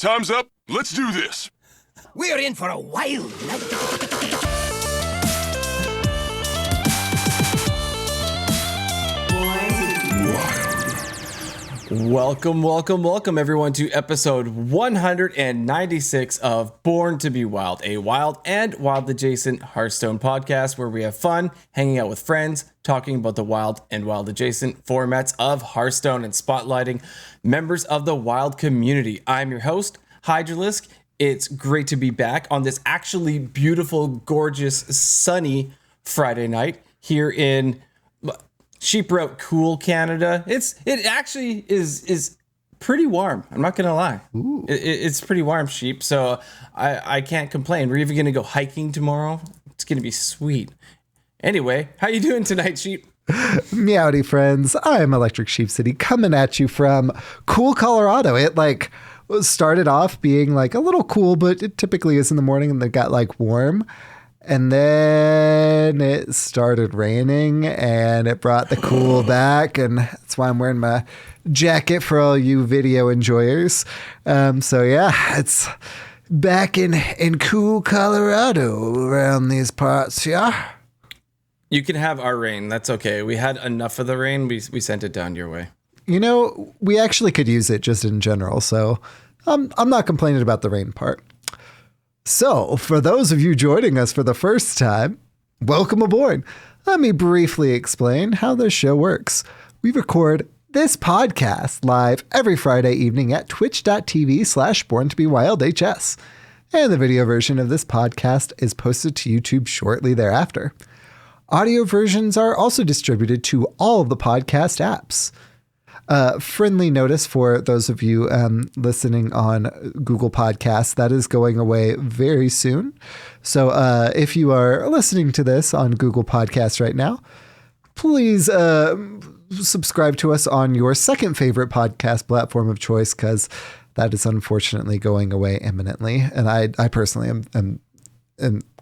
time's up. Let's do this. We're in for a wild night. Welcome everyone to episode 196 of Born to be Wild, a wild and wild adjacent Hearthstone podcast where we have fun hanging out with friends, talking about the wild and wild adjacent formats of Hearthstone and spotlighting members of the wild community. I'm your host, Hydralisk. It's great to be back on this actually beautiful, gorgeous, sunny Friday night here in Sheep Route, cool Canada. It actually is pretty warm. I'm not gonna lie. It's pretty warm, Sheep. So I can't complain. We're even gonna go hiking tomorrow. It's gonna be sweet. Anyway, how you doing tonight, Sheep? Meowdy friends. I'm ElectricSheepCity coming at you from cool Colorado. It started off being like a little cool, but it typically is in the morning, and it got like warm. And then it started raining and it brought the cool back. And that's why I'm wearing my jacket for all you video enjoyers. So yeah, it's back in cool Colorado around these parts. Yeah. You can have our rain. That's okay. We had enough of the rain. We sent it down your way. You know, we actually could use it just in general. So I'm not complaining about the rain part. So, for those of you joining us for the first time, welcome aboard. Let me briefly explain how this show works. We record this podcast live every Friday evening at twitch.tv/borntobewildhs. And the video version of this podcast is posted to YouTube shortly thereafter. Audio versions are also distributed to all of the podcast apps. Friendly notice for those of you listening on Google Podcasts, that is going away very soon. So if you are listening to this on Google Podcasts right now, please subscribe to us on your second favorite podcast platform of choice, because that is unfortunately going away imminently. And I personally am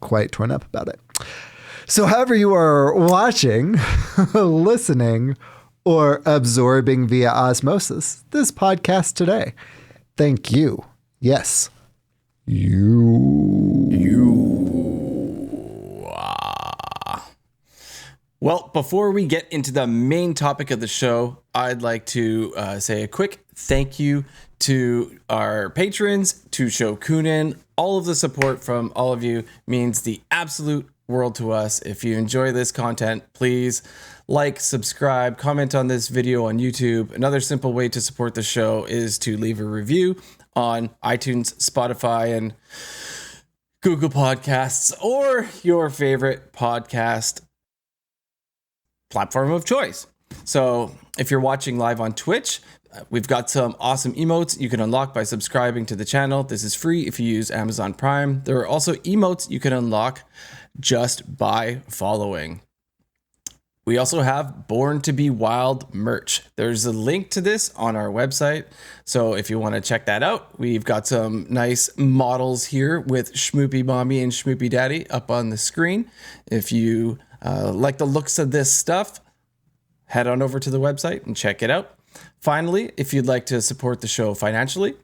quite torn up about it. So however you are watching, listening, or absorbing via osmosis this podcast today, thank you. Yes, you. Well, before we get into the main topic of the show, I'd like to say a quick thank you to our patrons, to Shokunin. All of the support from all of you means the absolute world to us. If you enjoy this content, please like, subscribe, comment on this video on YouTube. Another simple way to support the show is to leave a review on iTunes, Spotify, and Google Podcasts, or your favorite podcast platform of choice. So if you're watching live on Twitch, we've got some awesome emotes you can unlock by subscribing to the channel. This is free if you use Amazon Prime. There are also emotes you can unlock just by following. We also have Born to be Wild merch. There's a link to this on our website. So if you want to check that out, we've got some nice models here with Schmoopy Mommy and Schmoopy Daddy up on the screen. If you like the looks of this stuff, head on over to the website and check it out. Finally, if you'd like to support the show financially,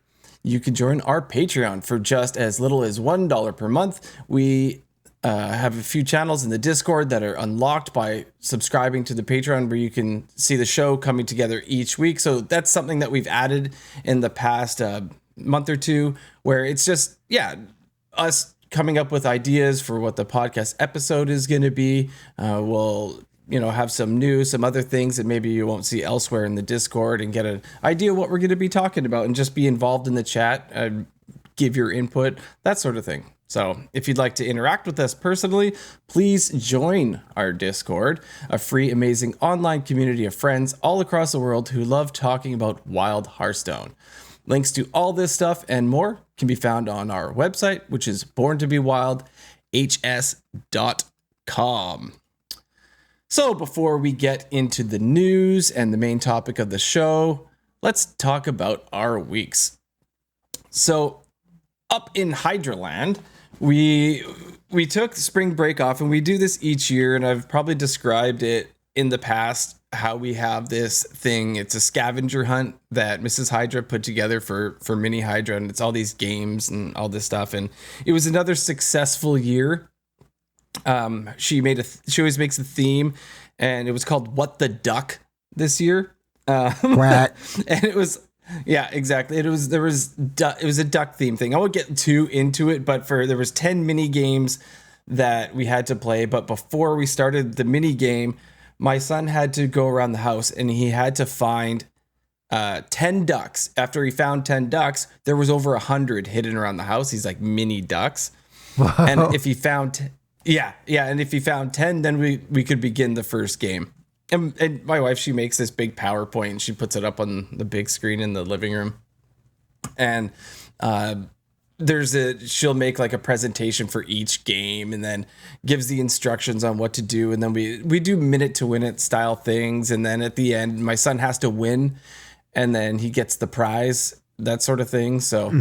you can join our Patreon for just as little as $1 per month. We have a few channels in the Discord that are unlocked by subscribing to the Patreon, where you can see the show coming together each week. So that's something that we've added in the past month or two, where it's just, us coming up with ideas for what the podcast episode is going to be. We'll have some news, some other things that maybe you won't see elsewhere in the Discord, and get an idea what we're going to be talking about, and just be involved in the chat, give your input, that sort of thing. So if you'd like to interact with us personally, please join our Discord, a free, amazing online community of friends all across the world who love talking about wild Hearthstone. Links to all this stuff and more can be found on our website, which is borntobewildhs.com. So before we get into the news and the main topic of the show, let's talk about our weeks. So up in Hydraland, we took spring break off, and we do this each year, and I've probably described it in the past how we have this thing. It's a scavenger hunt that Mrs. Hydra put together for Mini Hydra, and it's all these games and all this stuff. And it was another successful year. She always makes a theme, and it was called What the Duck this year. Quack. And it was, yeah, exactly. It was a duck theme thing. I won't get too into it, but there was 10 mini games that we had to play. But before we started the mini game, my son had to go around the house and he had to find 10 ducks. After he found 10 ducks, there was over 100 hidden around the house. He's like mini ducks. Wow. And if he found, and if he found 10, then we could begin the first game. And my wife, she makes this big PowerPoint and she puts it up on the big screen in the living room. And she'll make like a presentation for each game and then gives the instructions on what to do. And then we do minute to win it style things. And then at the end, my son has to win and then he gets the prize, that sort of thing. So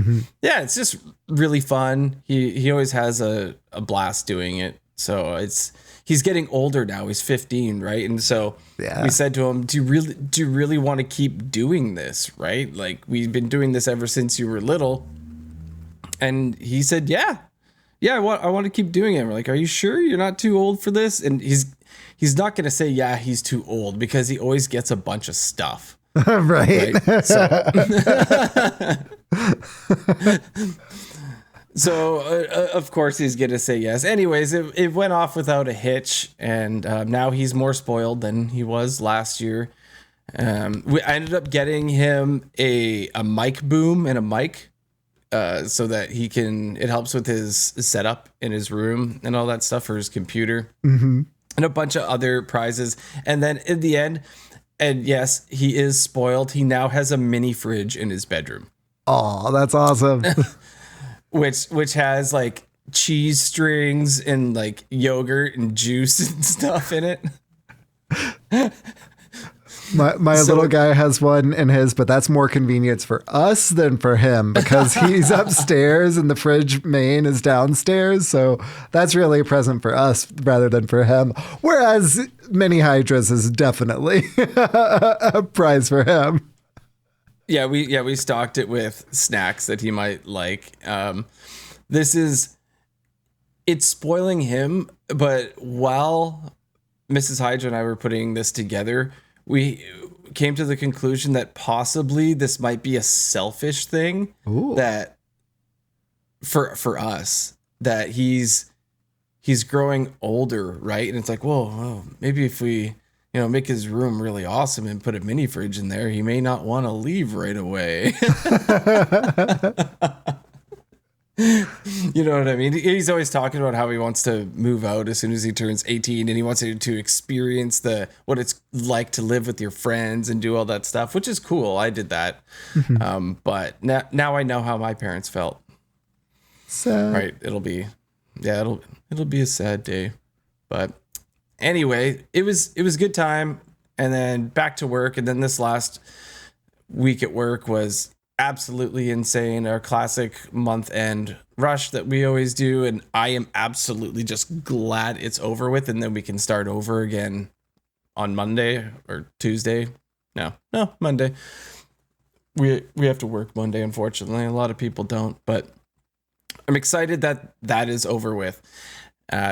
yeah, it's just really fun. He always has a blast doing it. So he's getting older now. He's 15, right? And so we said to him, do you really want to keep doing this, right? Like, we've been doing this ever since you were little. And he said, yeah, I want to keep doing it. We're like, are you sure you're not too old for this? And he's not going to say, yeah, he's too old, because he always gets a bunch of stuff. Right. So, so of course he's going to say yes. Anyways, it went off without a hitch. And now he's more spoiled than he was last year. I ended up getting him a mic boom and a mic. So that it helps with his setup in his room and all that stuff for his computer, and a bunch of other prizes. And then in the end, and yes, he is spoiled. He now has a mini fridge in his bedroom. Oh, that's awesome. which has like cheese strings and like yogurt and juice and stuff in it. My little guy has one in his, but that's more convenience for us than for him, because he's upstairs and the fridge main is downstairs. So that's really a present for us rather than for him. Whereas Mini Hydras is definitely a prize for him. Yeah, we stocked it with snacks that he might like. It's spoiling him, but while Mrs. Hydra and I were putting this together, we came to the conclusion that possibly this might be a selfish thing. Ooh. That for us, that he's growing older, right? And it's like, whoa, maybe if we, make his room really awesome and put a mini fridge in there, he may not want to leave right away. You know what I mean? He's always talking about how he wants to move out as soon as he turns 18, and he wants to experience what it's like to live with your friends and do all that stuff, which is cool. I did that. But now I know how my parents felt. Sad. Right. It'll be a sad day. But anyway, it was a good time, and then back to work. And then this last week at work was absolutely insane. Our classic month end rush that we always do. And I am absolutely just glad it's over with. And then we can start over again on Monday or Tuesday. No, Monday. We have to work Monday, unfortunately. A lot of people don't, but I'm excited that is over with.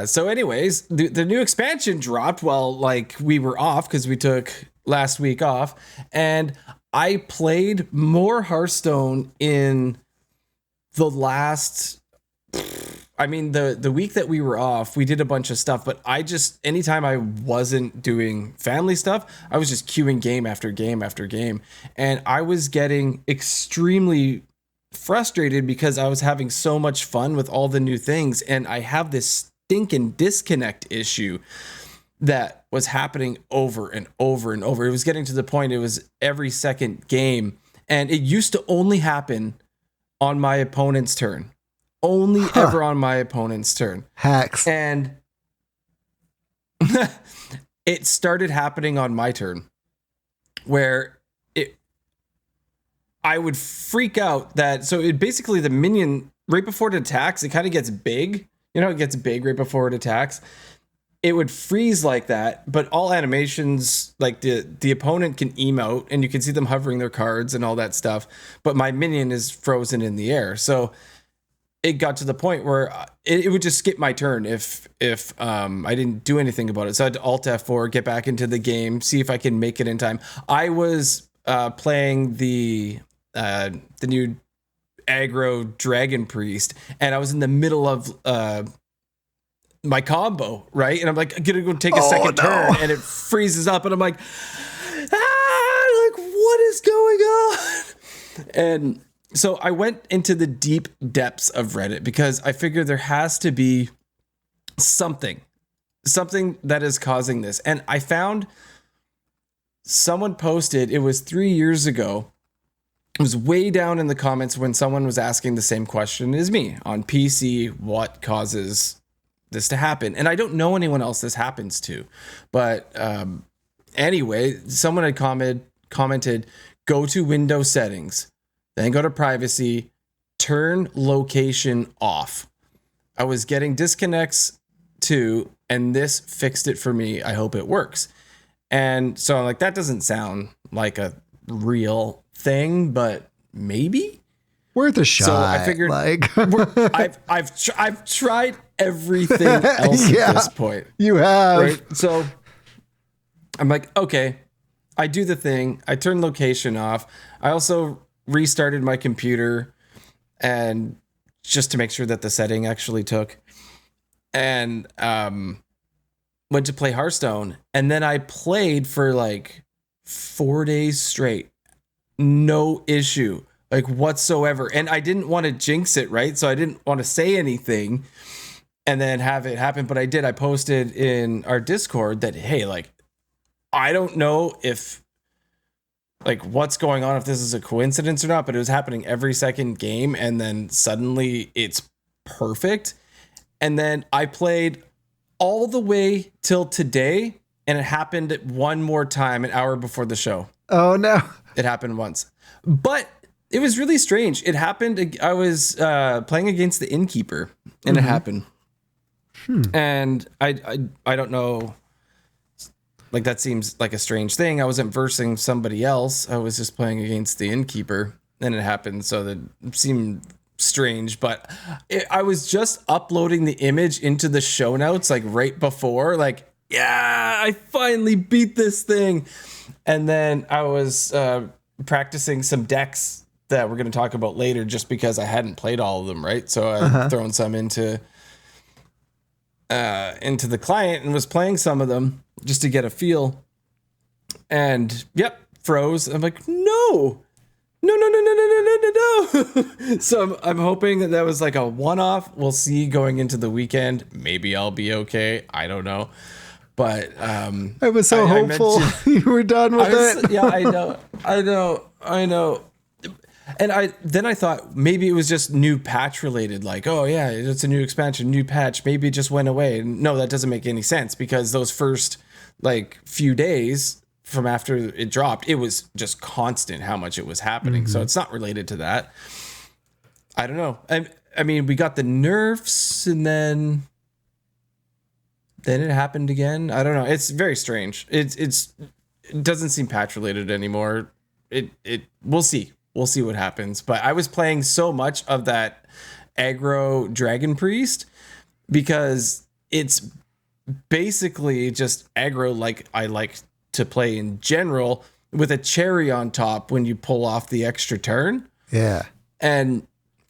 So anyways, the new expansion dropped while we were off, because we took last week off, and I played more Hearthstone in the last, the week that we were off, we did a bunch of stuff, but anytime I wasn't doing family stuff, I was just queuing game after game after game. And I was getting extremely frustrated because I was having so much fun with all the new things. And I have this stinking disconnect issue that was happening over and over and over. It was getting to the point it was every second game, and it used to only happen on my opponent's turn. Only ever on my opponent's turn. Hacks. And it started happening on my turn, where I would freak out basically the minion, right before it attacks, it kind of gets big. It gets big right before it attacks. it would freeze like that, but all animations, like the opponent can emote and you can see them hovering their cards and all that stuff, but my minion is frozen in the air. So it got to the point where it would just skip my turn if I didn't do anything about it. So I had to Alt F4, get back into the game, see if I can make it in time. I was playing the new aggro Dragon Priest, and I was in the middle of my combo, right? And I'm like, I'm gonna go take a second turn, and it freezes up, and I'm like, like what is going on? And so I went into the deep depths of Reddit because I figured there has to be something that is causing this. And I found someone posted, it was 3 years ago. It was way down in the comments when someone was asking the same question as me on PC, what causes this to happen? And I don't know anyone else this happens to. But anyway, someone had commented, go to Windows settings. Then go to privacy, turn location off. I was getting disconnects too, and this fixed it for me. I hope it works. And so I'm like, that doesn't sound like a real thing, but maybe worth a shot. So I figured, like, I've tried everything else at this point. You have. Right? So I'm like, okay, I do the thing. I turn location off. I also restarted my computer and just to make sure that the setting actually took, and went to play Hearthstone, and then I played for like 4 days straight, no issue like whatsoever. And I didn't want to jinx it, right? So I didn't want to say anything and then have it happen, but I did. I posted in our Discord that, hey, like, I don't know if like what's going on, if this is a coincidence or not, but it was happening every second game, and then suddenly it's perfect. And then I played all the way till today, and it happened one more time an hour before the show. Oh no. It happened once, but it was really strange. It happened. I was playing against the innkeeper, and it happened. And I don't know. Like, that seems like a strange thing. I wasn't versing somebody else. I was just playing against the innkeeper, and it happened. So that seemed strange, but I was just uploading the image into the show notes, like right before, like, yeah, I finally beat this thing. And then I was practicing some decks that we're going to talk about later, just because I hadn't played all of them, right? So I'd thrown some into the client and was playing some of them just to get a feel. And yep, froze. I'm like, no. So I'm hoping that was like a one-off. We'll see going into the weekend. Maybe I'll be okay. I don't know. But I was so hopeful you were done with it. Yeah, I know. And I thought maybe it was just new patch related, like, oh yeah, it's a new expansion, new patch, maybe it just went away. No, that doesn't make any sense, because those first like few days from after it dropped, it was just constant how much it was happening. So it's not related to that. I don't know. I mean, we got the nerfs, and then it happened again. I don't know. It's very strange. It doesn't seem patch related anymore. We'll see. We'll see what happens. But I was playing so much of that aggro Dragon Priest because it's basically just aggro like I like to play in general, with a cherry on top when you pull off the extra turn. Yeah. And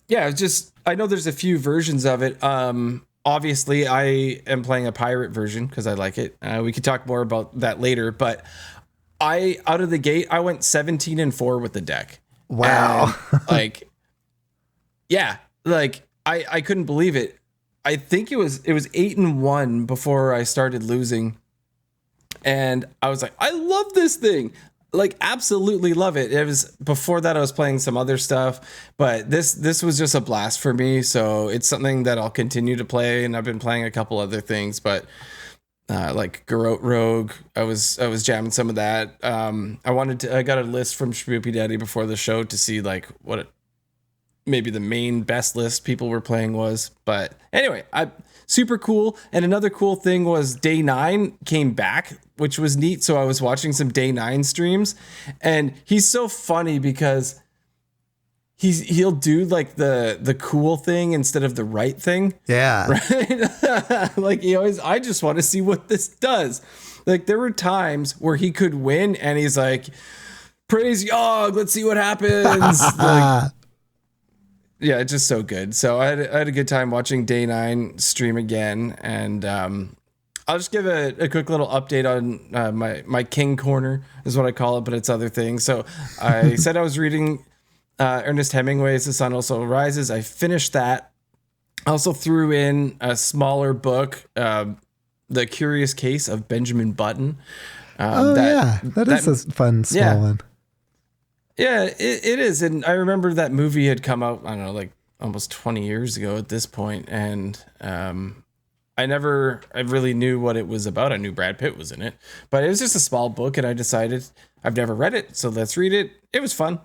yeah, it's just, I know there's a few versions of it. Obviously I am playing a pirate version because I like it. We could talk more about that later, but out of the gate, I went 17-4 with the deck. Wow. And, like, yeah, like I couldn't believe it. I think it was 8-1 before I started losing. And I was like, I love this thing. Like, absolutely love it. It was before that I was playing some other stuff, but this was just a blast for me. So it's something that I'll continue to play. And I've been playing a couple other things, but like Garrote Rogue, I was jamming some of that. I got a list from Shmoopy Daddy before the show to see like what maybe the main best list people were playing was. But anyway, super cool. And another cool thing was Day 9 came back, which was neat. So I was watching some Day 9 streams, and he's so funny because he'll do like the cool thing instead of the right thing. Yeah. Right? Like I just want to see what this does. Like there were times where he could win and he's like, praise Yogg, let's see what happens. Like, yeah, it's just so good. So I had a good time watching Day 9 stream again. And I'll just give a quick little update on my King Corner is what I call it, but it's other things. So I said I was reading Ernest Hemingway's The Sun Also Rises. I finished that. I also threw in a smaller book, The Curious Case of Benjamin Button. That is a fun small one. Yeah, it is. And I remember that movie had come out, I don't know, like almost 20 years ago at this point, and I really knew what it was about. I knew Brad Pitt was in it, but it was just a small book, and I decided I've never read it, so let's read it. It was fun.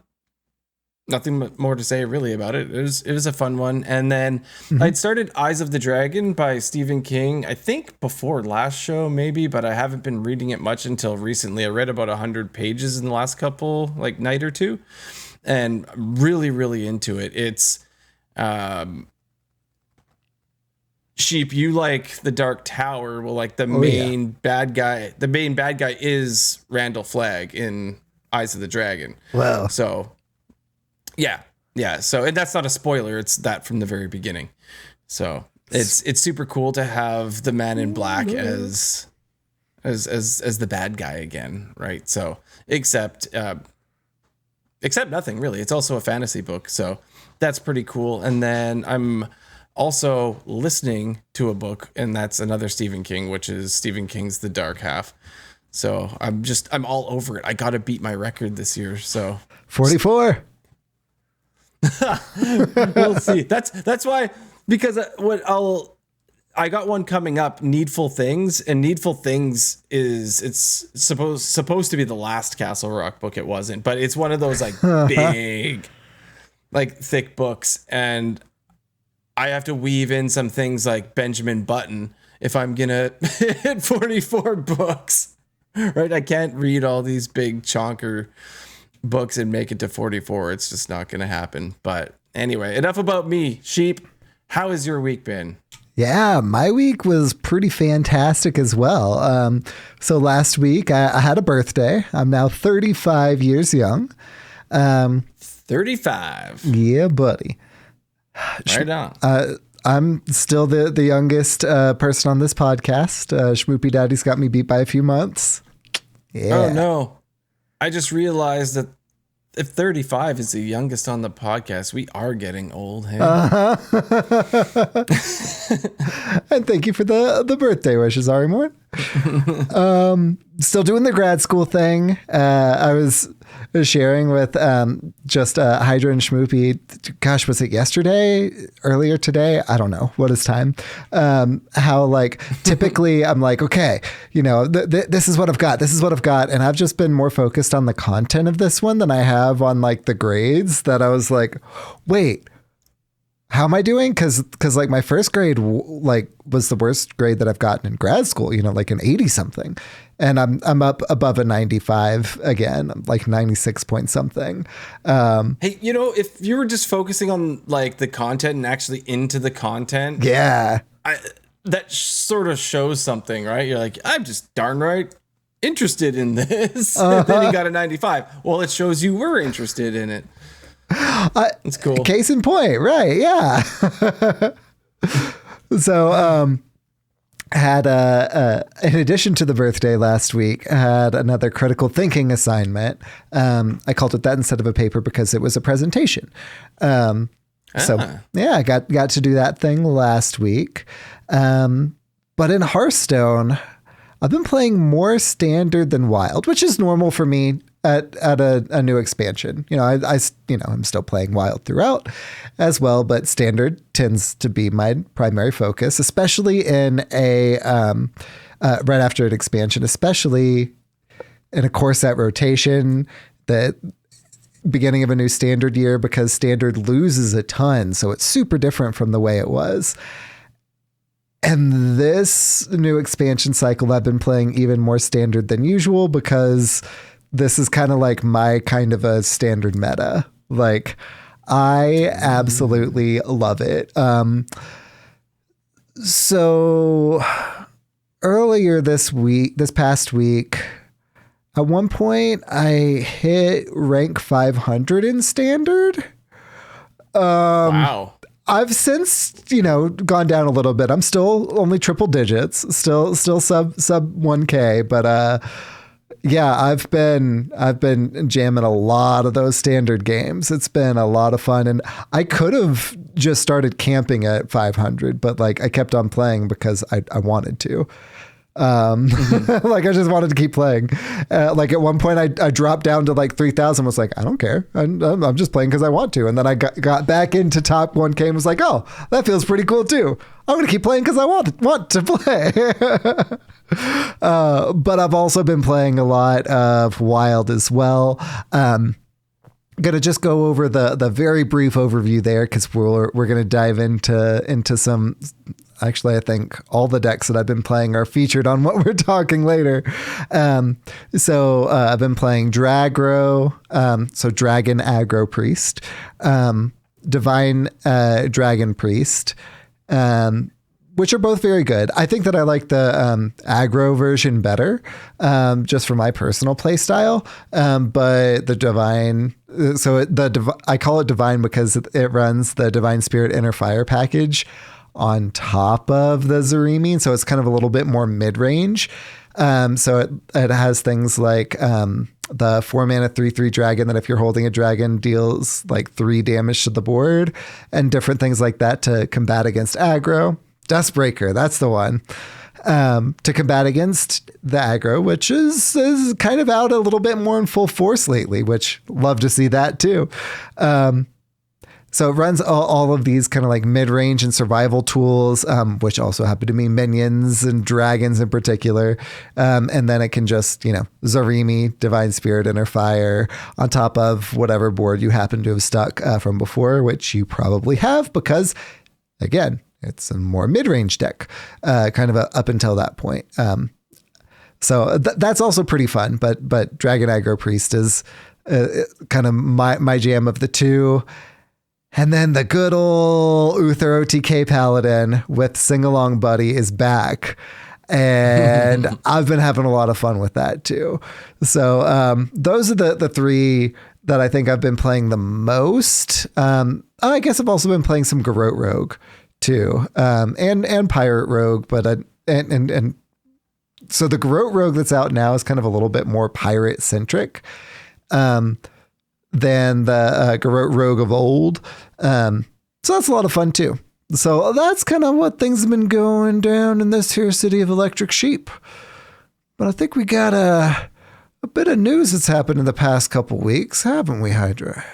Nothing more to say really about it. It was a fun one. And then I'd started Eyes of the Dragon by Stephen King, I think before last show maybe, but I haven't been reading it much until recently. I read about 100 pages in the last couple, like night or two, and I'm really, really into it. It's Sheep, you like The Dark Tower. Well, like the main bad guy is Randall Flagg in Eyes of the Dragon. Wow. So yeah. So, and that's not a spoiler. It's that from the very beginning. So it's super cool to have the Man in Black as the bad guy again, right? So except nothing really. It's also a fantasy book, so that's pretty cool. And then I'm also listening to a book, and that's another Stephen King, which is Stephen King's The Dark Half. So I'm all over it. I got to beat my record this year. So 44. We'll see. That's why, because I got one coming up, Needful Things, and Needful Things it's supposed to be the last Castle Rock book. It wasn't, but it's one of those like big, like thick books, and I have to weave in some things like Benjamin Button if I'm gonna hit 44 books, right? I can't read all these big chonker books and make it to 44. It's just not going to happen. But anyway, enough about me. Sheep, how has your week been? Yeah, my week was pretty fantastic as well. So last week I had a birthday. I'm now 35 years young. 35. Yeah, buddy. Right on. I'm still the youngest person on this podcast. Schmoopy Daddy's got me beat by a few months. Yeah. Oh no. I just realized that if 35 is the youngest on the podcast, we are getting old. Hey? And thank you for the birthday wishes, Ari Moore. Still doing the grad school thing. I was sharing with just Hydra and Schmoopy. Gosh, was it yesterday? Earlier today? I don't know. What is time? How like typically I'm like, okay, this is what I've got. This is what I've got. And I've just been more focused on the content of this one than I have on like the grades, that I was like, wait, how am I doing? Cause like my first grade was the worst grade that I've gotten in grad school, like an 80 something. And I'm up above a 95 again. I'm like 96 point something. Hey, if you were just focusing on like the content and actually into the content. Yeah. That sort of shows something, right? You're like, I'm just darn right interested in this. And then you got a 95. Well, it shows you were interested in it. It's cool. Case in point, right? Yeah. So, had in addition to the birthday last week, I had another critical thinking assignment. I called it that instead of a paper because it was a presentation. So yeah, I got to do that thing last week. But in Hearthstone, I've been playing more standard than wild, which is normal for me at a new expansion. I'm still playing wild throughout as well, but standard tends to be my primary focus, especially in a right after an expansion, especially in a core set rotation that beginning of a new standard year because standard loses a ton. So it's super different from the way it was. And this new expansion cycle, I've been playing even more standard than usual because this is kind of like my kind of a standard meta. Like, I absolutely love it. So earlier this past week, at one point I hit rank 500 in standard. Wow. I've since, gone down a little bit. I'm still only triple digits, still sub 1K, but yeah, I've been jamming a lot of those standard games. It's been a lot of fun, and I could have just started camping at 500, but like I kept on playing because I wanted to. Like I just wanted to keep playing. Like at one point I dropped down to like 3,000, was like, I don't care. I'm just playing because I want to. And then I got back into top 1K and was like, oh, that feels pretty cool too. I'm going to keep playing because I want to play. But I've also been playing a lot of Wild as well. Gonna just go over the very brief overview there because we're gonna dive into some. Actually, I think all the decks that I've been playing are featured on what we're talking later. So I've been playing Dragro, so Dragon Aggro Priest, Divine Dragon Priest, which are both very good. I think that I like the aggro version better, just for my personal play style. But the Divine, I call it Divine because it runs the Divine Spirit Inner Fire package on top of the Zarimi, so it's kind of a little bit more mid-range. So it has things like the 4-mana 3/3 dragon that if you're holding a dragon deals like 3 damage to the board, and different things like that to combat against aggro. Dustbreaker, that's the one. To combat against the aggro, which is kind of out a little bit more in full force lately, which love to see that too. So it runs all of these kind of like mid-range and survival tools, which also happen to be minions and dragons in particular. And then it can just, Zarimi, Divine Spirit, Inner Fire on top of whatever board you happen to have stuck from before, which you probably have because, again, it's a more mid-range deck, kind of up until that point. So that's also pretty fun, but Dragon Aggro Priest is kind of my jam of the two. And then the good old Uther OTK Paladin with Sing Along Buddy is back. And I've been having a lot of fun with that too. So those are the three that I think I've been playing the most. I guess I've also been playing some Garrote Rogue too, and Pirate Rogue, but and so the Garrote Rogue that's out now is kind of a little bit more pirate centric than the Garrote Rogue of old. So that's a lot of fun too. So that's kind of what things have been going down in this here city of Electric Sheep. But I think we got a bit of news that's happened in the past couple weeks, haven't we, Hydra?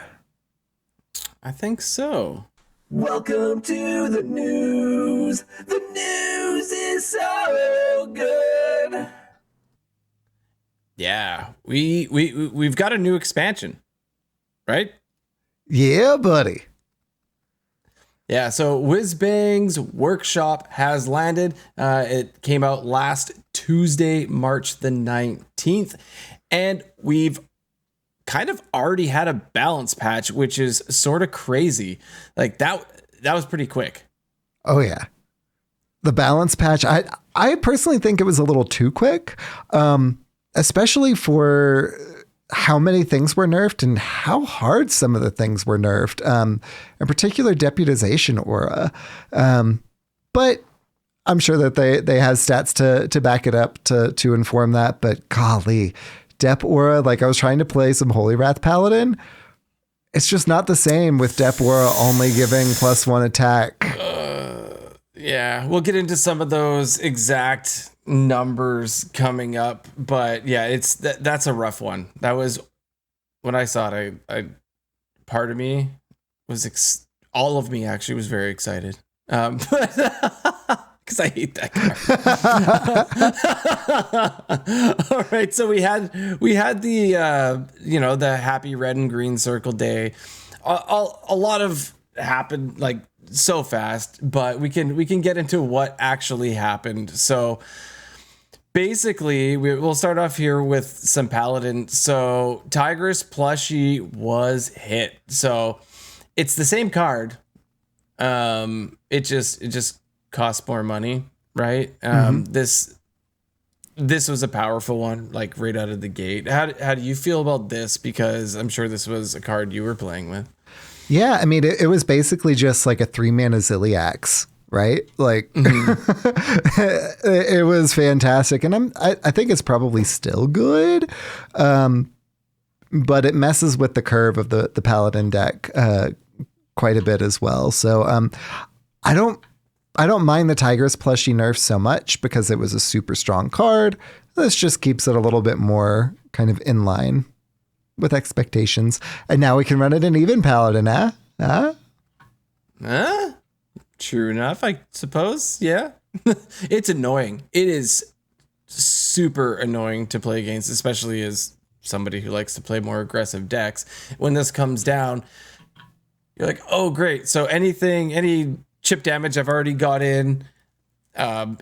I think so. Welcome to the news. The news is so good. Yeah, we've got a new expansion, right? Yeah, buddy. Yeah, so Whizbang's Workshop has landed. It came out last Tuesday, March the 19th, and we've kind of already had a balance patch, which is sort of crazy. Like that was pretty quick. Oh yeah. The balance patch, I personally think it was a little too quick, especially for how many things were nerfed and how hard some of the things were nerfed, in particular deputization aura. But I'm sure that they have stats to back it up to inform that, but golly, Dep aura, like I was trying to play some Holy Wrath Paladin. It's just not the same with Dep aura only giving +1 attack. Yeah, we'll get into some of those exact numbers coming up, but yeah, that's a rough one. That was when I saw it. I part of me was all of me actually was very excited, because because I hate that card. All right, so we had the the happy red and green circle day. A lot of happened like so fast, but we can get into what actually happened. So basically, we'll start off here with some Paladin. So Tigress plushie was hit. So it's the same card. It just costs more money, right? This was a powerful one, like right out of the gate. How do you feel about this? Because I'm sure this was a card you were playing with. Yeah, I mean, it was basically just like a 3-mana Zilliax, right? Like, it was fantastic, and I think it's probably still good, but it messes with the curve of the Paladin deck quite a bit as well. So I don't mind the Tigress plushie nerf so much because it was a super strong card. This just keeps it a little bit more kind of in line with expectations. And now we can run it in even Paladin, True enough, I suppose. Yeah. It's annoying. It is super annoying to play against, especially as somebody who likes to play more aggressive decks. When this comes down, you're like, oh, great. So any chip damage I've already got in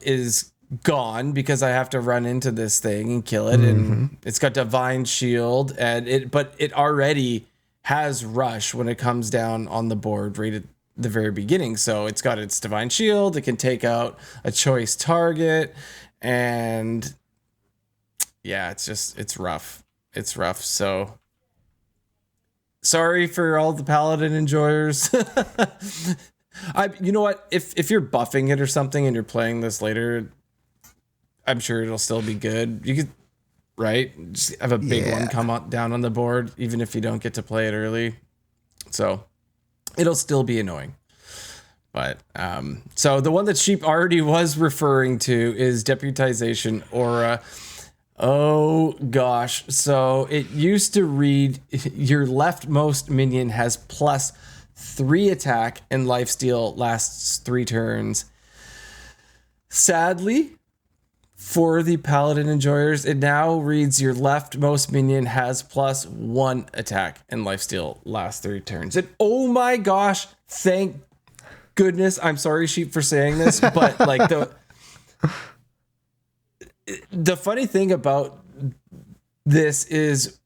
is gone because I have to run into this thing and kill it. And it's got Divine Shield, but it already has Rush when it comes down on the board right at the very beginning. So it's got its Divine Shield. It can take out a choice target. And yeah, it's rough. It's rough. So sorry for all the Paladin enjoyers. You know what? If you're buffing it or something and you're playing this later, I'm sure it'll still be good. You could, right? Just have a big one come down on the board, even if you don't get to play it early. So it'll still be annoying. But so the one that Sheep already was referring to is Deputization Aura. Oh gosh. So it used to read your leftmost minion has +3 attack and lifesteal lasts 3 turns. Sadly, for the Paladin enjoyers, it now reads your leftmost minion has +1 attack and lifesteal lasts 3 turns. And oh my gosh, thank goodness. I'm sorry, Sheep, for saying this, but like the funny thing about this is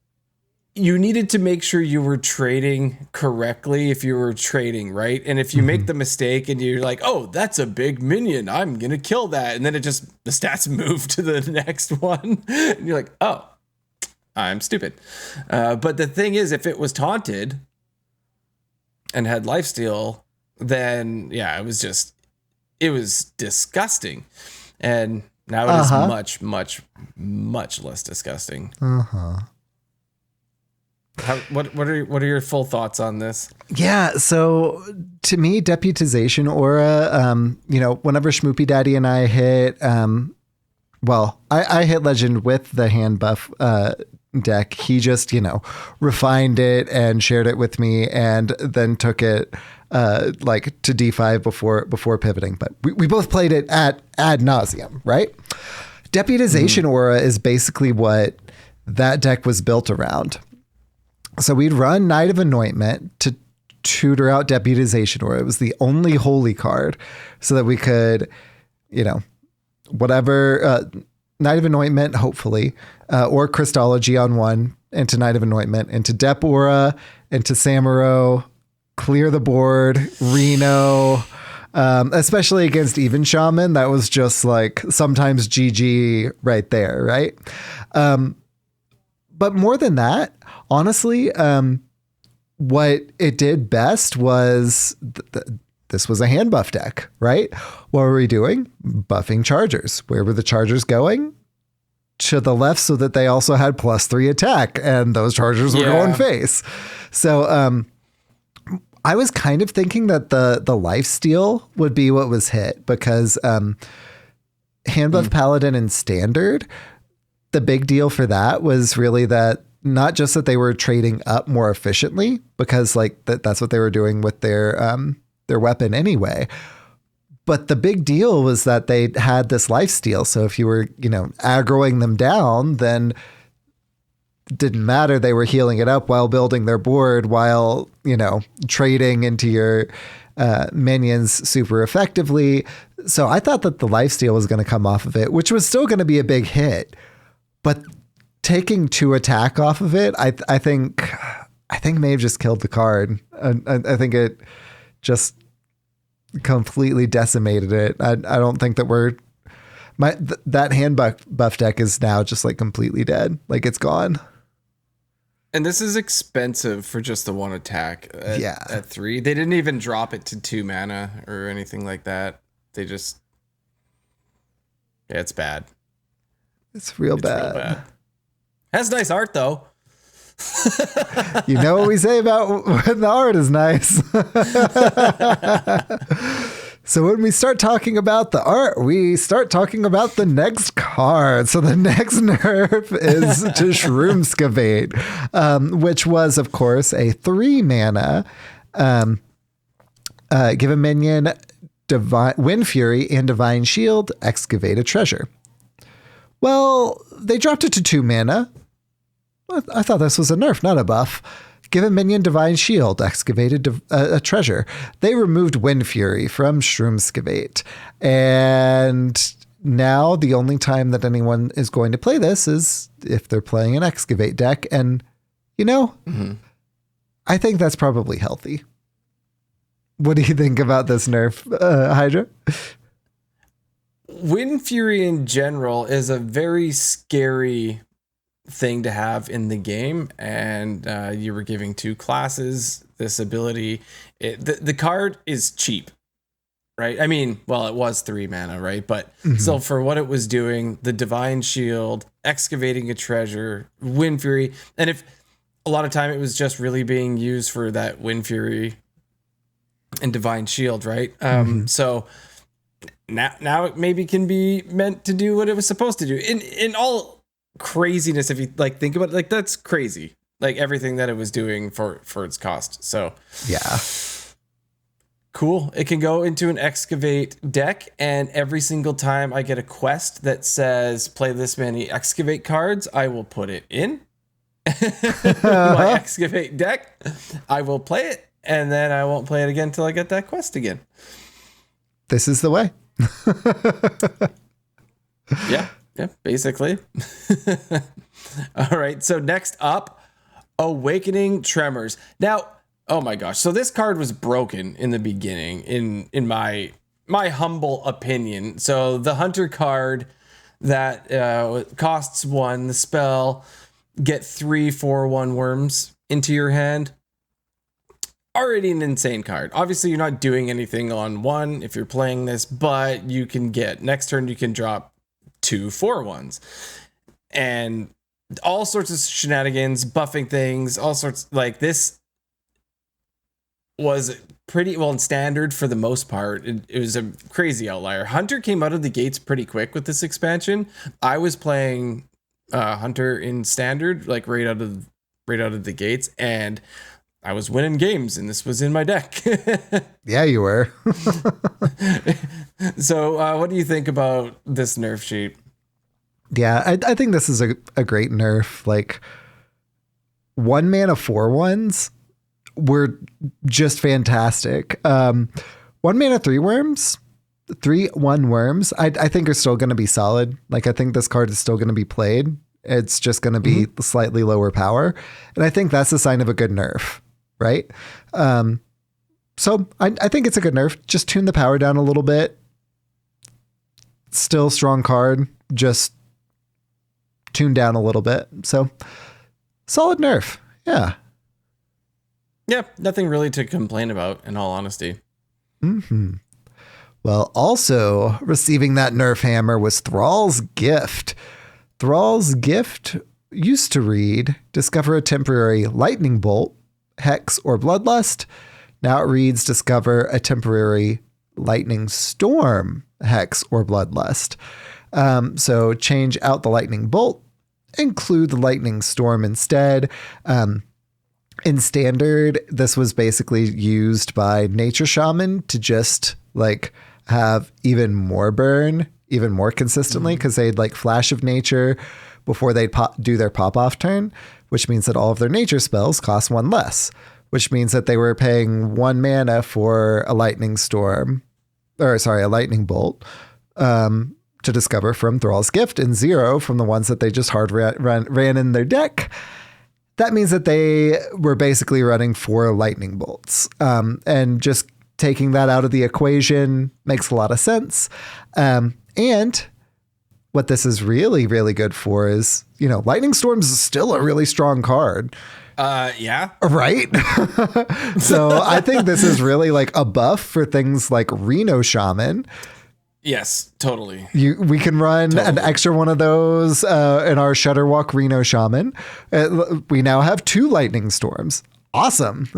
you needed to make sure you were trading correctly if you were trading, right? And if you make the mistake and you're like, oh, that's a big minion, I'm going to kill that. And then the stats move to the next one. And you're like, oh, I'm stupid. But the thing is, if it was taunted and had lifesteal, then yeah, it was disgusting. And now it is much, much, much less disgusting. What are your full thoughts on this? Yeah, so to me, Deputization Aura, whenever Schmoopy Daddy and I hit, I hit Legend with the hand buff deck. He just, refined it and shared it with me and then took it to D5 before pivoting. But we both played it ad nauseum, right? Deputization Aura is basically what that deck was built around. So we'd run Knight of Anointment to tutor out Deputization Aura. It was the only holy card so that we could, whatever, Knight of Anointment, hopefully, or Christology on one, into Knight of Anointment, into Dep Aura, into Samuro, clear the board, Reno, especially against Even Shaman. That was just like sometimes GG right there, right? But more than that, honestly, what it did best was this was a hand buff deck, right? What were we doing? Buffing Chargers. Where were the Chargers going? To the left so that they also had +3 attack, and those Chargers were going face. So I was kind of thinking that the lifesteal would be what was hit because hand buff Paladin and Standard, the big deal for that was really that not just that they were trading up more efficiently because like that's what they were doing with their weapon anyway, But the big deal was that they had this lifesteal. So if you were, aggroing them down, then it didn't matter. They were healing it up while building their board, while, trading into your minions super effectively. So I thought that the lifesteal was going to come off of it, which was still going to be a big hit. But taking 2 attack off of it, I think may have just killed the card. I think it just completely decimated it. I don't think that that hand buff deck is now just like completely dead. Like it's gone. And this is expensive for just the 1 attack at 3. They didn't even drop it to 2 mana or anything like that. They just, it's bad. It's real bad. Has nice art though. You know what we say about when the art is nice. So when we start talking about the art, we start talking about the next card. So the next nerf is to Shroomscavate, which was, of course, a 3 mana. Give a minion Wind Fury and Divine Shield, excavate a treasure. Well, they dropped it to 2 mana. I thought this was a nerf, not a buff. Give a minion Divine Shield, excavate a treasure. They removed Wind Fury from Shroomscavate. And now the only time that anyone is going to play this is if they're playing an excavate deck. And, I think that's probably healthy. What do you think about this nerf, Hydra? Wind Fury in general is a very scary thing to have in the game, and you were giving 2 classes this ability. The card is cheap, right? I mean, well, it was 3 mana, right? But still, for what it was doing, the Divine Shield, excavating a treasure, Wind Fury, and if a lot of time it was just really being used for that Wind Fury and Divine Shield, right? So now it maybe can be meant to do what it was supposed to do. In all craziness, if you think about it, that's crazy. Everything that it was doing for its cost. So yeah, cool. It can go into an excavate deck, and every single time I get a quest that says play this many excavate cards, I will put it in my excavate deck. I will play it, and then I won't play it again until I get that quest again. This is the way. Yeah, basically. All right, so next up, Awakening Tremors. Now, oh my gosh, so this card was broken in the beginning, in my humble opinion. So the Hunter card that costs 1, the spell, get 3 4/1 worms into your hand. Already an insane card. Obviously, you're not doing anything on 1 if you're playing this, but you can get, next turn, you can drop 2 4/1s. And all sorts of shenanigans, buffing things, all sorts. This was pretty well in standard for the most part. It was a crazy outlier. Hunter came out of the gates pretty quick with this expansion. I was playing Hunter in standard, right out of the gates, and I was winning games, and this was in my deck. Yeah, you were. So what do you think about this nerf sheet? Yeah, I think this is a great nerf. 1 mana 4/1s were just fantastic. 1 mana 3 worms, 3/1 worms, I think are still going to be solid. I think this card is still going to be played. It's just going to be slightly lower power. And I think that's a sign of a good nerf, right? So I think it's a good nerf. Just tune the power down a little bit. Still strong card, just tuned down a little bit. So solid nerf. Yeah. Yeah, nothing really to complain about, in all honesty. Well, also receiving that nerf hammer was Thrall's Gift. Thrall's Gift used to read, discover a temporary lightning bolt, hex, or bloodlust. Now it reads, discover a temporary lightning storm, hex, or bloodlust. So change out the lightning bolt, include the lightning storm instead. In standard, this was basically used by Nature Shaman to just have even more burn, even more consistently, because they'd like Flash of Nature before they'd do their pop-off turn, which means that all of their nature spells cost 1 less, which means that they were paying 1 mana for a lightning bolt to discover from Thrall's Gift, and 0 from the ones that they just hard ran in their deck. That means that they were basically running 4 lightning bolts. And just taking that out of the equation makes a lot of sense. And what this is really, really good for is, Lightning Storms is still a really strong card. Yeah. Right? So I think this is really like a buff for things like Reno Shaman. Yes, totally. We can run an extra one of those in our Shudderwalk Reno Shaman. We now have 2 Lightning Storms. Awesome.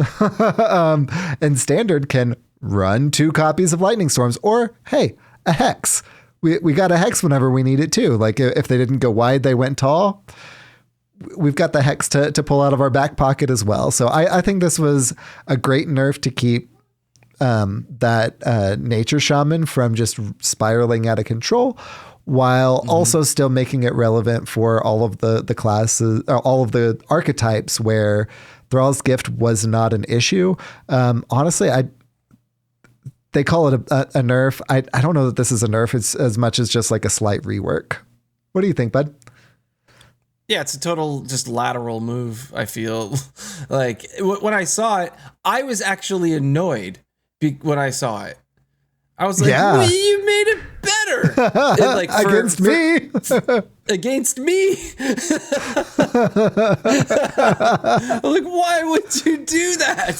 And Standard can run 2 copies of Lightning Storms, or hey, a Hex. We got a Hex whenever we need it too. Like if they didn't go wide, they went tall. We've got the Hex to pull out of our back pocket as well. So I think this was a great nerf to keep that Nature Shaman from just spiraling out of control, while also still making it relevant for all of the classes, all of the archetypes where Thrall's Gift was not an issue. Honestly, they call it a nerf. I don't know that this is a nerf. It's as much as just like a slight rework. What do you think, bud? Yeah, it's a total just lateral move, I feel. Like, when I saw it, I was actually annoyed when I saw it. I was like, well, you made it better. And like, against me. Against me. I'm like, why would you do that?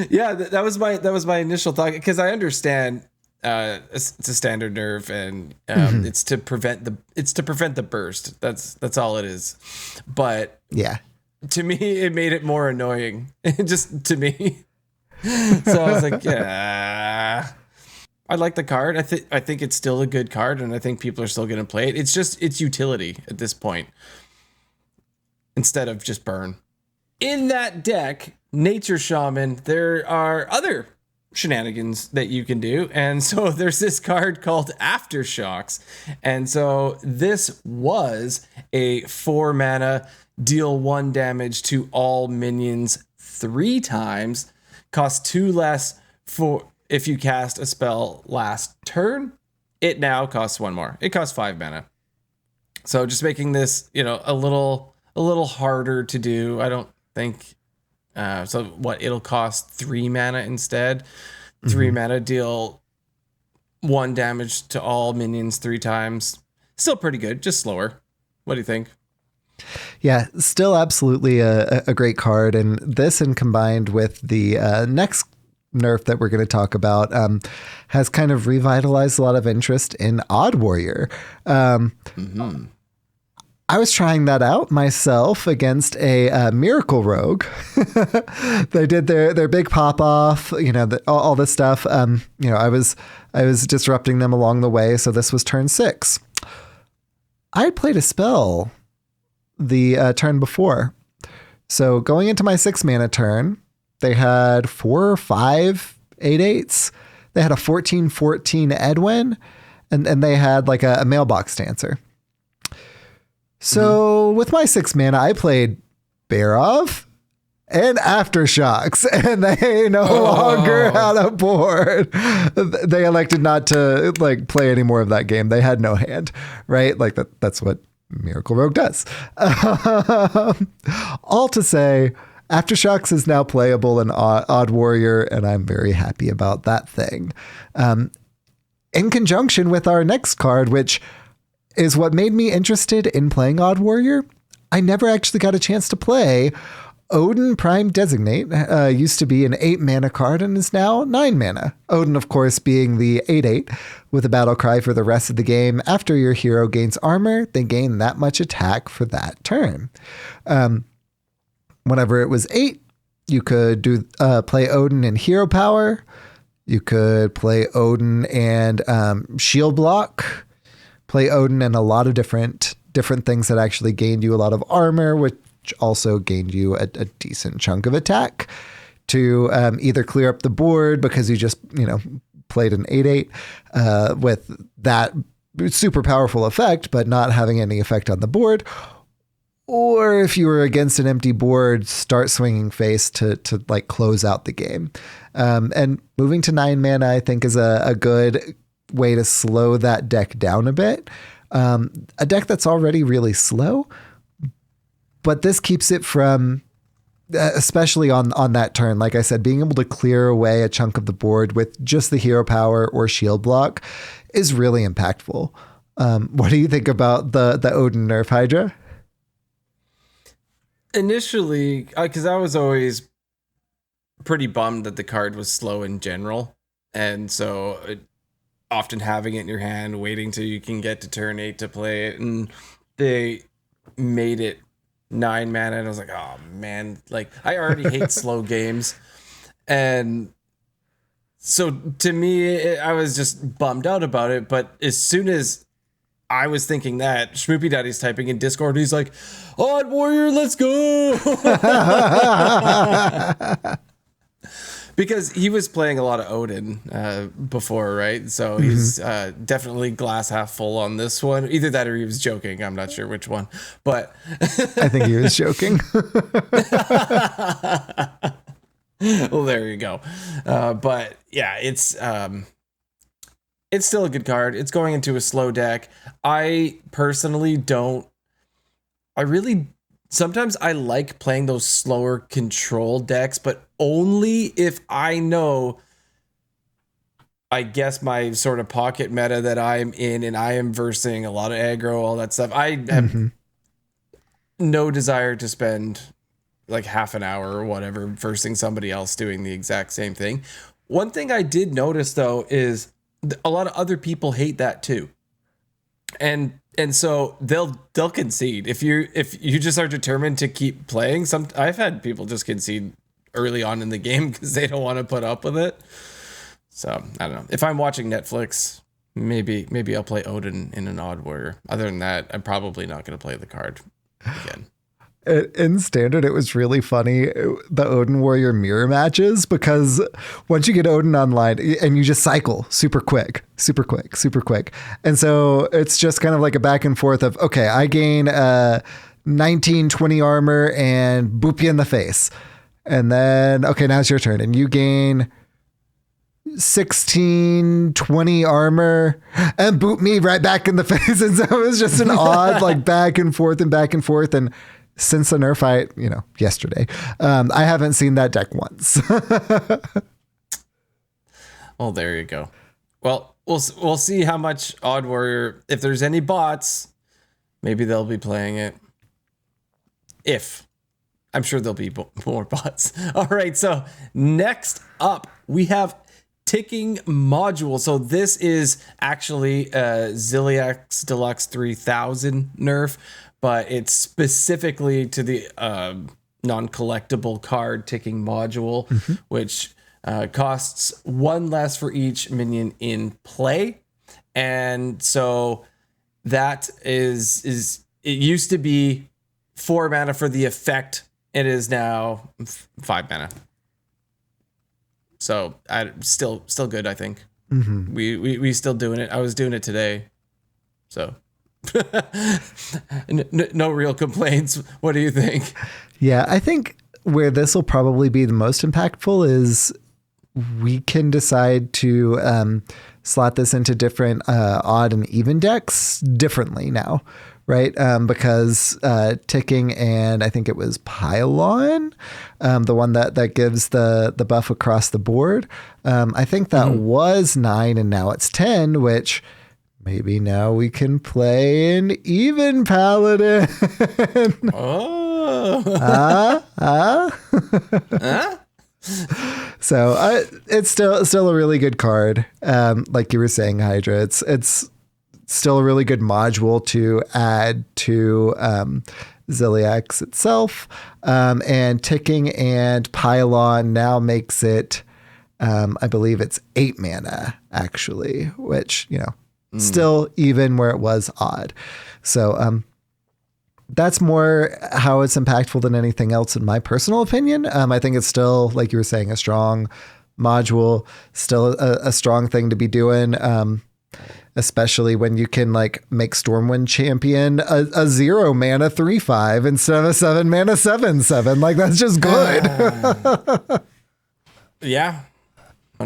Yeah, that was my initial thought, because I understand it's a standard nerf, and it's to prevent the burst. That's all it is. But yeah, to me, it made it more annoying. Just to me. So I was like, yeah. I like the card. I think it's still a good card, and I think people are still going to play it. It's just its utility at this point, instead of just burn. In that deck, Nature Shaman, there are other shenanigans that you can do, and so there's this card called Aftershocks, and so this was a 4 mana, deal 1 damage to all minions 3 times, cost 2 less for if you cast a spell last turn. It now costs 1 more. It costs 5 mana. So just making this, a little harder to do. I don't think. So what? It'll cost 3 mana instead. 3 mana, deal 1 damage to all minions 3 times. Still pretty good, just slower. What do you think? Yeah, still absolutely a great card. And this, and combined with the next nerf that we're going to talk about, has kind of revitalized a lot of interest in Odd Warrior. I was trying that out myself against a Miracle Rogue. They did their big pop off, all this stuff. I was disrupting them along the way. So this was turn 6. I had played a spell the turn before. So going into my 6 mana turn, they had 4 or 5 8/8s. They had a 14/14 Edwin, and they had like a Mailbox Dancer. So with my 6 mana, I played Barov and Aftershocks, and they no longer had a board. They elected not to play any more of that game. They had no hand, right? Like that's what Miracle Rogue does. All to say, Aftershocks is now playable in Odd Warrior, and I'm very happy about that thing. In conjunction with our next card, which is what made me interested in playing Odd Warrior. I never actually got a chance to play Odin Prime Designate. Used to be an 8 mana card and is now 9 mana. Odin, of course, being the 8/8 with a battle cry for the rest of the game. After your hero gains armor, they gain that much attack for that turn. Whenever it was 8, you could play Odin in hero power. You could play Odin and shield block. Play Odin and a lot of different things that actually gained you a lot of armor, which also gained you a decent chunk of attack. to either clear up the board because you just, played an 8/8 with that super powerful effect, but not having any effect on the board. Or if you were against an empty board, start swinging face to like close out the game. And moving to 9 mana, I think, is a good way to slow that deck down a bit. A deck that's already really slow, but this keeps it from, especially on that turn, like I said, being able to clear away a chunk of the board with just the hero power or shield block is really impactful. What do you think about the Odin nerf, Hydra? Initially, because I was always pretty bummed that the card was slow in general. And so often having it in your hand, waiting till you can get to turn 8 to play it. And they made it 9 mana. And I was like, oh man, like I already hate slow games. And so to me, I was just bummed out about it. But as soon as I was thinking that, Schmoopy Daddy's typing in Discord, he's like, Odd Warrior, let's go. Because he was playing a lot of Odin before, right? So he's definitely glass half full on this one. Either that or he was joking. I'm not sure which one. But I think he was joking. Well, there you go. But yeah, it's still a good card. It's going into a slow deck. I personally don't. Sometimes I like playing those slower control decks, but only if I know, I guess, my sort of pocket meta that I'm in and I am versing a lot of aggro, all that stuff. I have no desire to spend like half an hour or whatever versing somebody else doing the exact same thing. One thing I did notice, though, is a lot of other people hate that too. And so they'll concede if you just are determined to keep playing. I've had people just concede early on in the game because they don't want to put up with it. So I don't know. If I'm watching Netflix, maybe I'll play Odin in an Odd Warrior. Other than that, I'm probably not going to play the card again. In Standard, it was really funny, the Odin Warrior mirror matches, because once you get Odin online and you just cycle super quick. And so it's just kind of like a back and forth of, okay, I gain 19-20 armor and boop you in the face. And then, okay, now it's your turn. And you gain 16-20 armor and boot me right back in the face. And so it was just an odd like back and forth. And since the nerf fight, yesterday, I haven't seen that deck once. Well, there you go. Well, we'll see how much Odd Warrior, if there's any bots, maybe they'll be playing it. I'm sure there'll be more bots. All right, so next up, we have Ticking Module. So this is actually Ziliax Deluxe 3000 nerf, but it's specifically to the non-collectible card Ticking Module, which costs 1 less for each minion in play. And so that is it used to be 4 mana for the effect. It is now 5 mana. So still good, I think. We still doing it. I was doing it today. So no real complaints. What do you think? Yeah, I think where this will probably be the most impactful is we can decide to slot this into different odd and even decks differently now, right? Because Ticking and I think it was Pylon, the one that gives the buff across the board. I think that was 9 and now it's 10, which maybe now we can play an even Paladin. So it's still a really good card. Like you were saying, Hydra, it's still a really good module to add to Ziliax itself. And Ticking and Pylon now makes it, I believe it's 8 mana actually, which, still even where it was odd. So that's more how it's impactful than anything else, in my personal opinion. I think it's still, like you were saying, a strong module, still a strong thing to be doing. Especially when you can like make Stormwind Champion a 0 mana 3/5 instead of a 7 mana 7/7. Like, that's just good. Yeah.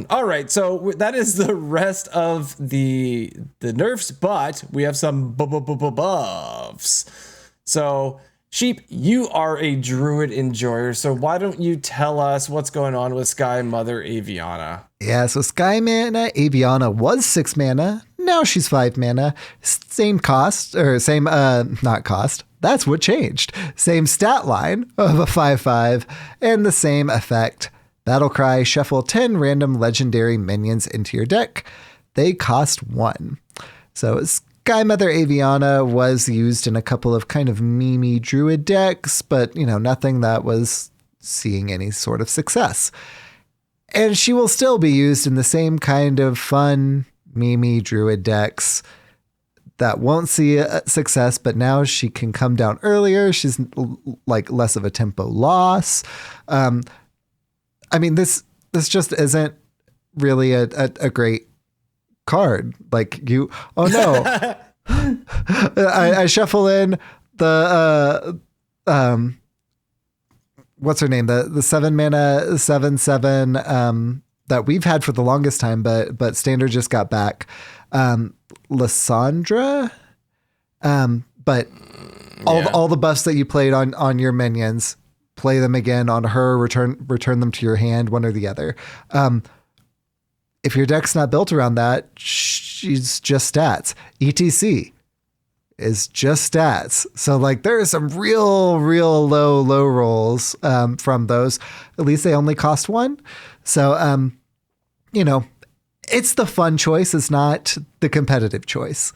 All right, so that is the rest of the nerfs, but we have some buffs. So, Sheep, you are a druid enjoyer, so why don't you tell us what's going on with Sky Mother Aviana? Yeah, so Sky Mana Aviana was 6 mana. Now she's 5 mana. Same cost, or same, not cost. That's what changed. Same stat line of a 5/5 and the same effect. Battlecry, shuffle 10 random legendary minions into your deck. They cost 1. So Sky Mother Aviana was used in a couple of kind of memey druid decks, but, you know, nothing that was seeing any sort of success. And she will still be used in the same kind of fun memey druid decks that won't see a success, but now she can come down earlier. She's like less of a tempo loss. I mean, this just isn't really a great card. Like, you, oh no, I shuffle in the what's her name, the 7 mana 7/7 that we've had for the longest time, but Standard just got back, Lysandra. But all the buffs that you played on your minions, play them again on her, return them to your hand, one or the other. If your deck's not built around that, she's just stats. ETC is just stats. So like, there are some real low rolls from those. At least they only cost 1. So, you know, it's the fun choice. It's not the competitive choice.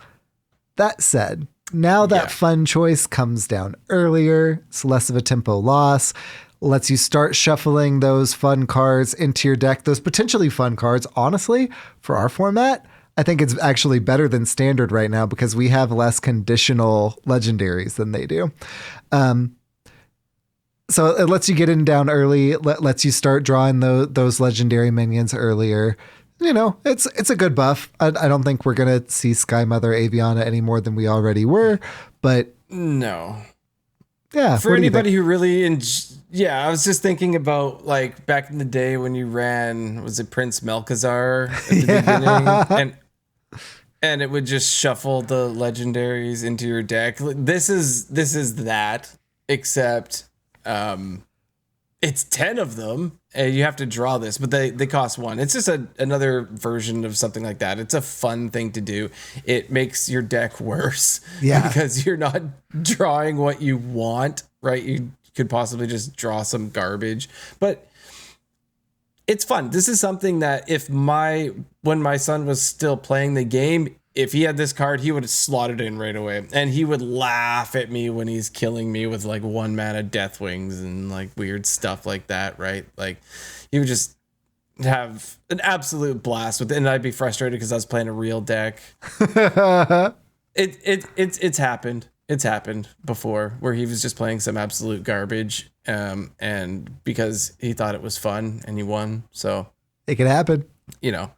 That said, now that fun choice comes down earlier, it's less of a tempo loss, lets you start shuffling those fun cards into your deck, those potentially fun cards. Honestly, for our format, I think it's actually better than Standard right now because we have less conditional legendaries than they do. So it lets you get in down early, lets you start drawing those legendary minions earlier. You know, it's a good buff. I don't think we're going to see Sky Mother Aviana any more than we already were, but no. Yeah. For anybody who really, I was just thinking about like back in the day when you ran, was it Prince Melchizar at the beginning? And it would just shuffle the legendaries into your deck. This is that, except it's 10 of them. And you have to draw this, but they cost 1. It's just another version of something like that. It's a fun thing to do. It makes your deck worse. Yeah. Because you're not drawing what you want, right? You could possibly just draw some garbage. But it's fun. This is something that when my son was still playing the game, if he had this card, he would have slotted in right away. And he would laugh at me when he's killing me with like 1 mana Deathwings and like weird stuff like that, right? Like, he would just have an absolute blast with it. And I'd be frustrated because I was playing a real deck. It's happened. It's happened before where he was just playing some absolute garbage. And because he thought it was fun and he won. So it can happen. You know,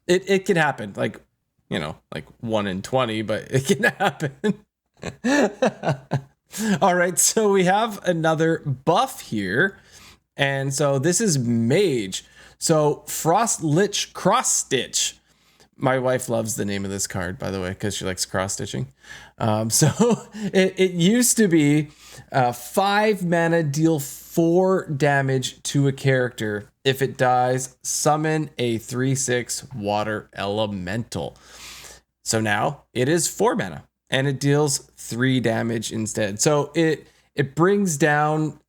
it can happen. Like, you know, like 1 in 20, but it can happen. All right, so we have another buff here. And so this is Mage. So Frost Lich Cross Stitch. My wife loves the name of this card, by the way, because she likes cross stitching. So it used to be 5 mana, deal 4 damage to a character. If it dies, summon a 3/6 water elemental. So now it is 4 mana and it deals 3 damage instead. So it brings down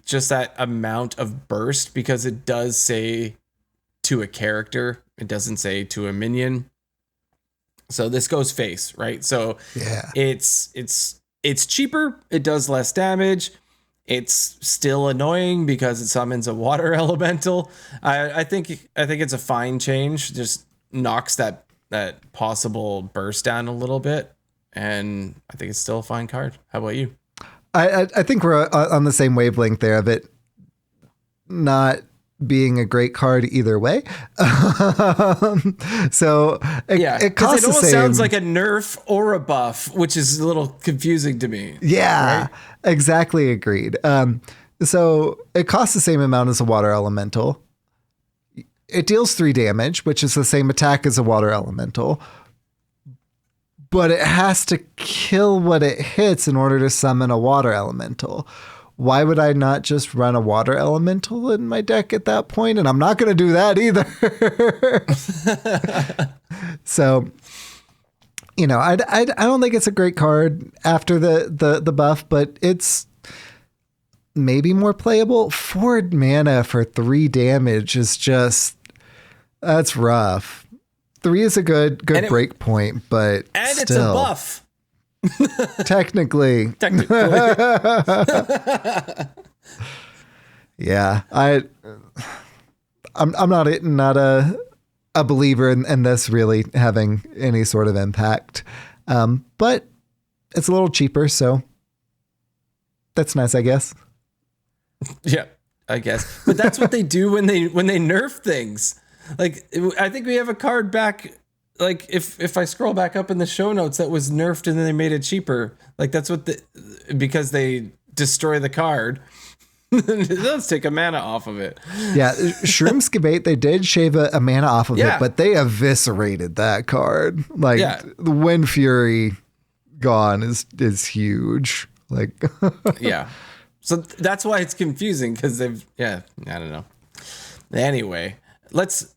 just that amount of burst because it does say to a character. It doesn't say to a minion. So this goes face, right? So yeah, it's cheaper. It does less damage. It's still annoying because it summons a water elemental. I think it's a fine change. Just knocks that possible burst down a little bit. And I think it's still a fine card. How about you? I think we're on the same wavelength there of it not being a great card either way. So it costs it the almost same. sounds like a nerf or a buff, which is a little confusing to me. Yeah, right? exactly. Agreed. So it costs the same amount as a water elemental. It deals 3 damage, which is the same attack as a water elemental. But it has to kill what it hits in order to summon a water elemental. Why would I not just run a water elemental in my deck at that point? And I'm not going to do that either. So, I don't think it's a great card after the buff, but it's maybe more playable. 4 mana for 3 damage is just, that's rough. 3 is a good break point, but and still, it's a buff. Technically. Yeah, I'm not a believer in this really having any sort of impact, but it's a little cheaper, so that's nice, I guess. Yeah, I guess. But that's what they do when they nerf things. Like, I think we have a card back. Like, if I scroll back up in the show notes, that was nerfed and then they made it cheaper. Like, that's what because they destroy the card. Let's take a mana off of it. Yeah, Shroomskabate, they did shave a mana off of it, but they eviscerated that card. Like, the Wind Fury gone is huge. Like, yeah. So that's why it's confusing, because I don't know. Anyway, that's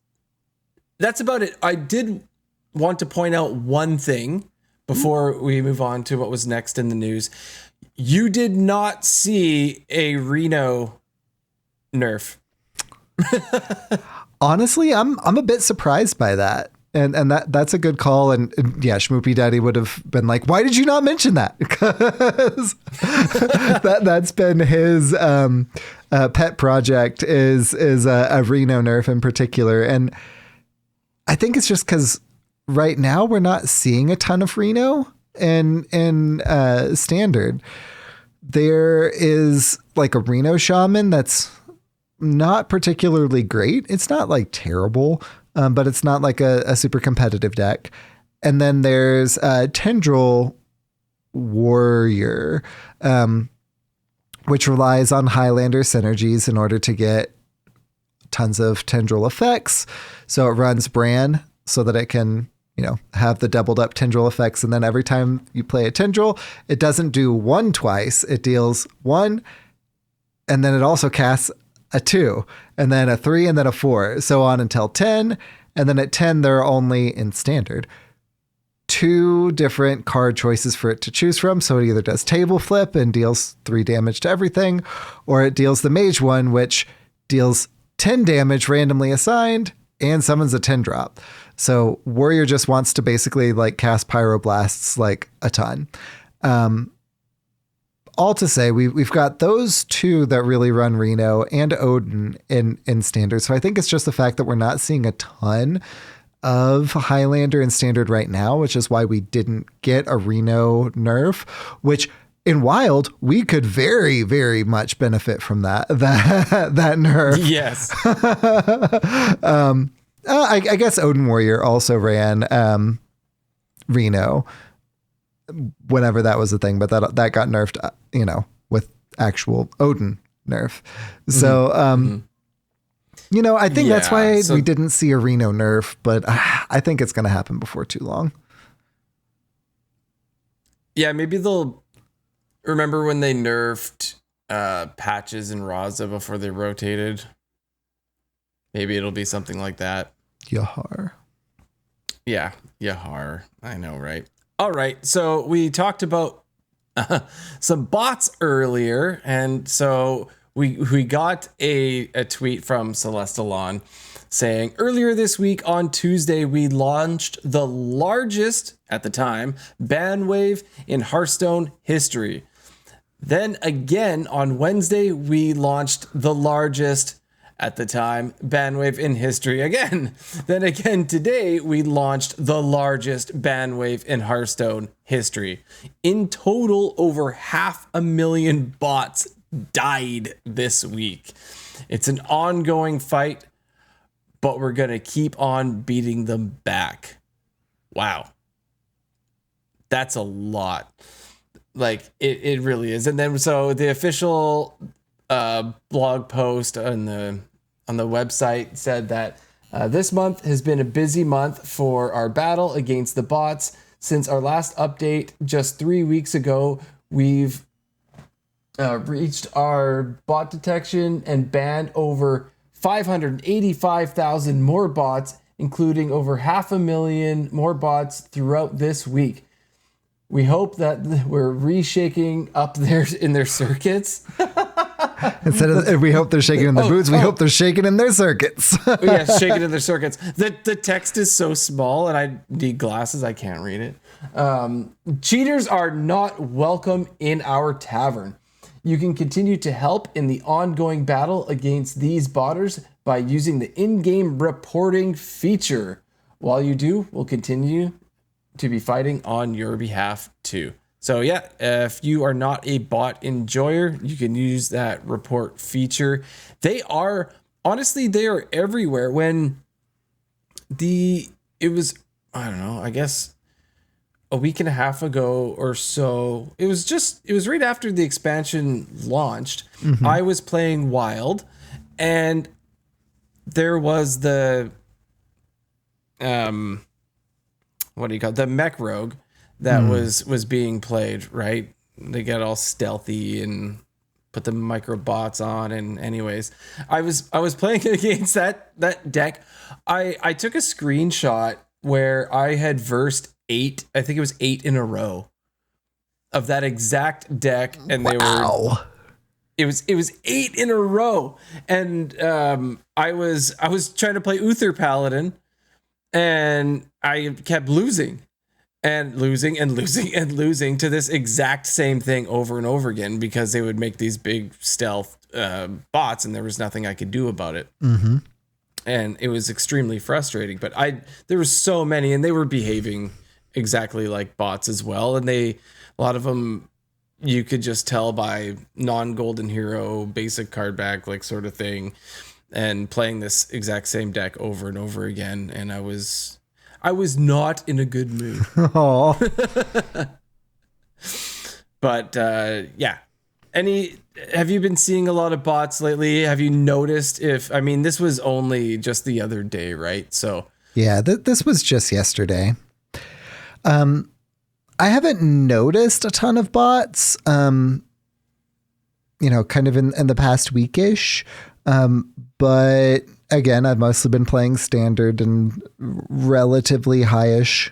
about it. I did want to point out one thing before we move on to what was next in the news. You did not see a Reno nerf. Honestly, I'm a bit surprised by that. And that's a good call. And yeah, Schmoopy Daddy would have been like, why did you not mention that? Because that's been his pet project is a Reno nerf in particular. And I think it's just because right now we're not seeing a ton of Reno in standard. There is like a Reno shaman that's not particularly great. It's not like terrible, but it's not like a super competitive deck. And then there's a Tendril Warrior, which relies on Highlander synergies in order to get tons of Tendril effects. So it runs Bran so that it can, have the doubled up Tendril effects. And then every time you play a Tendril, it doesn't do 1 twice. It deals 1, and then it also casts a 2, and then a 3, and then a 4, so on until 10. And then at 10, there are only, in standard, 2 different card choices for it to choose from. So it either does Table Flip and deals 3 damage to everything, or it deals the Mage one, which deals 10 damage randomly assigned and summons a 10 drop. So Warrior just wants to basically like cast Pyroblasts like a ton. All to say, we've got those 2 that really run Reno and Odin in standard. So I think it's just the fact that we're not seeing a ton of Highlander in standard right now, which is why we didn't get a Reno nerf, which in Wild, we could very, very much benefit from that nerf. Yes. I guess Odin Warrior also ran Reno whenever that was a thing, but that got nerfed, with actual Odin nerf. So, I think that's why we didn't see a Reno nerf, but I think it's going to happen before too long. Yeah, maybe they'll remember when they nerfed Patches and Raza before they rotated. Maybe it'll be something like that. Yahar. Yeah, Yahar. I know, right? All right, so we talked about some bots earlier, and so we got a tweet from Celestalon saying, earlier this week on Tuesday, we launched the largest, at the time, ban wave in Hearthstone history. Then again on Wednesday, we launched the largest at the time bandwave in history again. Then again today, we launched the largest bandwave in Hearthstone history. In total, over 500,000 bots died this week. It's an ongoing fight, but we're going to keep on beating them back. Wow. That's a lot. Like, it really is. And then, so the official blog post on the website said that this month has been a busy month for our battle against the bots. Since our last update just 3 weeks ago, we've reached our bot detection and banned over 585,000 more bots, including over 500,000 more bots throughout this week. We hope that we're reshaking up in their circuits. Instead of we hope they're shaking in their boots, we hope they're shaking in their circuits. Yeah, shaking in their circuits. The text is so small, and I need glasses. I can't read it. Cheaters are not welcome in our tavern. You can continue to help in the ongoing battle against these botters by using the in-game reporting feature. While you do, we'll continue to be fighting on your behalf too. So yeah, if you are not a bot enjoyer, you can use that report feature. They are everywhere. When it was, I don't know, I guess a week and a half ago or so, it was right after the expansion launched. Mm-hmm. I was playing Wild, and there was the what do you call it? The mech rogue that was being played, right? They get all stealthy and put the micro bots on. And anyways, I was playing against that deck. I took a screenshot where I had versed 8, I think it was 8 in a row of that exact deck, and they were it was 8 in a row. And I was trying to play Uther Paladin, and I kept losing and losing and losing and losing to this exact same thing over and over again, because they would make these big stealth bots, and there was nothing I could do about it. Mm-hmm. And it was extremely frustrating. But there were so many, and they were behaving exactly like bots as well. And a lot of them, you could just tell by non-golden hero, basic card back, like sort of thing, and playing this exact same deck over and over again. And I was not in a good mood. But yeah. Have you been seeing a lot of bots lately? Have you noticed this was only just the other day, right? So yeah, this was just yesterday. I haven't noticed a ton of bots, kind of in the past weekish. But again, I've mostly been playing standard and relatively highish,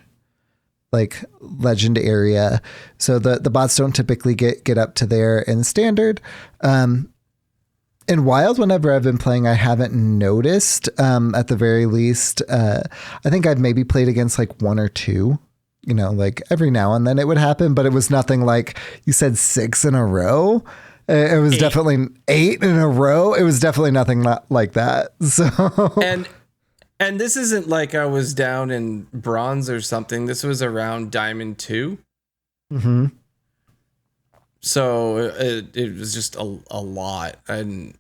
like legend area. So the bots don't typically get up to there in standard. In Wild, whenever I've been playing, I haven't noticed, at the very least. I think I've maybe played against like 1 or 2, like every now and then it would happen, but it was nothing like you said 6 in a row. It was 8. Definitely 8 in a row. It was definitely nothing like that. So and this isn't like I was down in bronze or something. This was around Diamond 2. Mm-hmm. So it was just a lot, and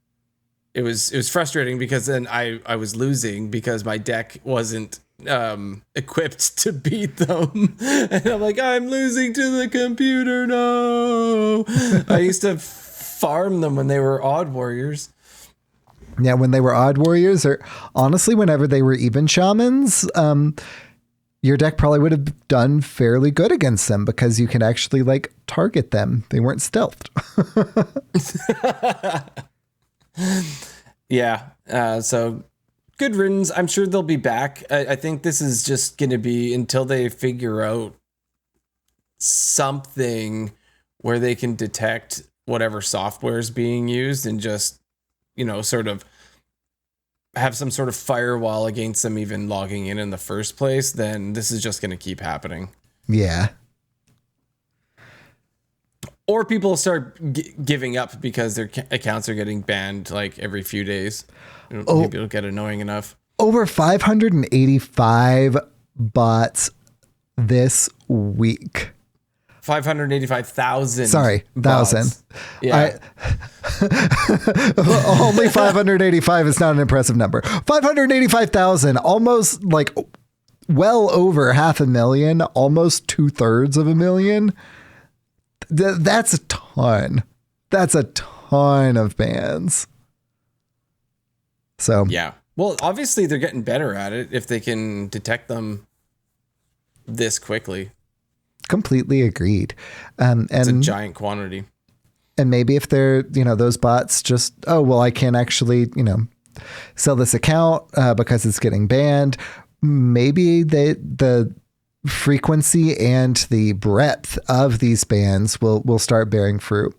it was frustrating because then I was losing because my deck wasn't equipped to beat them, and I'm like, I'm losing to the computer. No, I used to farm them when they were odd warriors. Yeah, when they were odd warriors, or honestly, whenever they were even shamans, your deck probably would have done fairly good against them because you can actually like target them. They weren't stealthed. Yeah. So good riddance. I'm sure they'll be back. I think this is just going to be until they figure out something where they can detect whatever software is being used and just, sort of have some sort of firewall against them even logging in the first place. Then this is just going to keep happening. Yeah. Or people start giving up because their accounts are getting banned like every few days. Maybe it'll get annoying enough. Over 585 bots this week. 585,000. Sorry, bots. 1,000. Yeah. Only 585 is not an impressive number. 585,000, almost like well over 500,000, almost 2/3 of a million. That's a ton. That's a ton of bans. So yeah. Well, obviously they're getting better at it if they can detect them this quickly. Completely agreed. And it's a giant quantity. And maybe if they're, those bots just, I can't actually, sell this account because it's getting banned. Maybe the frequency and the breadth of these bans will start bearing fruit.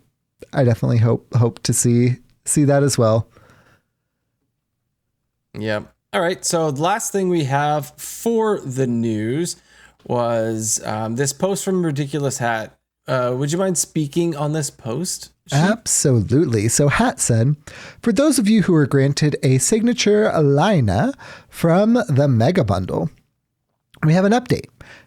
I definitely hope to see that as well. Yeah. All right. So the last thing we have for the news was this post from Ridiculous Hat. Would you mind speaking on this post? Absolutely. So Hat said, for those of you who are granted a signature Lina from the Mega Bundle, we have an update.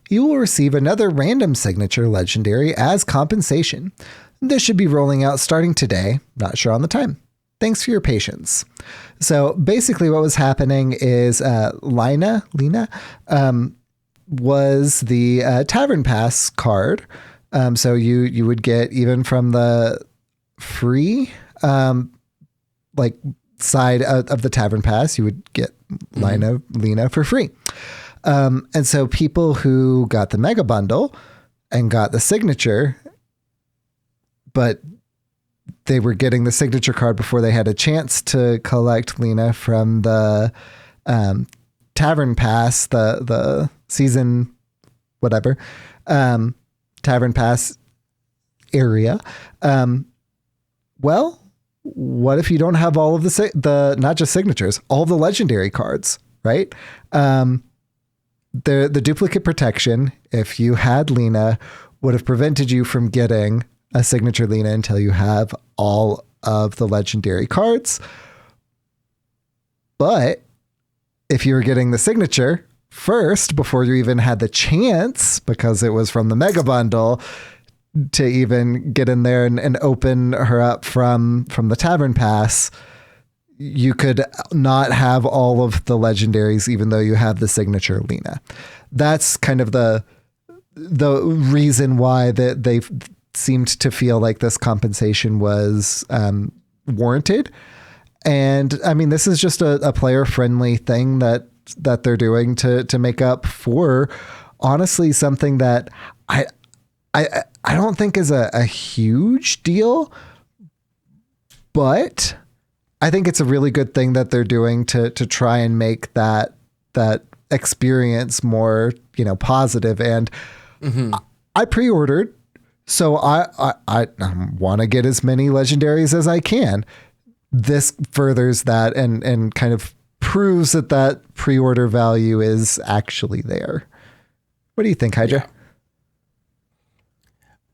You will receive another random signature legendary as compensation. This should be rolling out starting today. Not sure on the time. Thanks for your patience. So basically what was happening is Lina was the Tavern Pass card. So you would get, even from the free side of the Tavern Pass, you would get Lina for free. And so people who got the Mega Bundle and got the signature, but they were getting the signature card before they had a chance to collect Lina from the Tavern Pass, the season, whatever, Tavern Pass area. Well, what if you don't have all of the not just signatures, all the legendary cards, right? The duplicate protection, if you had Lina, would have prevented you from getting a signature Lina until you have all of the legendary cards. But if you were getting the signature first, before you even had the chance, because it was from the Mega Bundle, to even get in there and open her up from the Tavern Pass, you could not have all of the legendaries, even though you have the signature Lina. That's kind of the reason why that they seemed to feel like this compensation was warranted. And I mean, this is just a player friendly thing that they're doing to make up for, honestly, something that I don't think is a huge deal, but I think it's a really good thing that they're doing to try and make that experience more, positive. And I pre-ordered, so I want to get as many legendaries as I can. This furthers that and kind of proves that pre-order value is actually there. What do you think, Hydra? Yeah.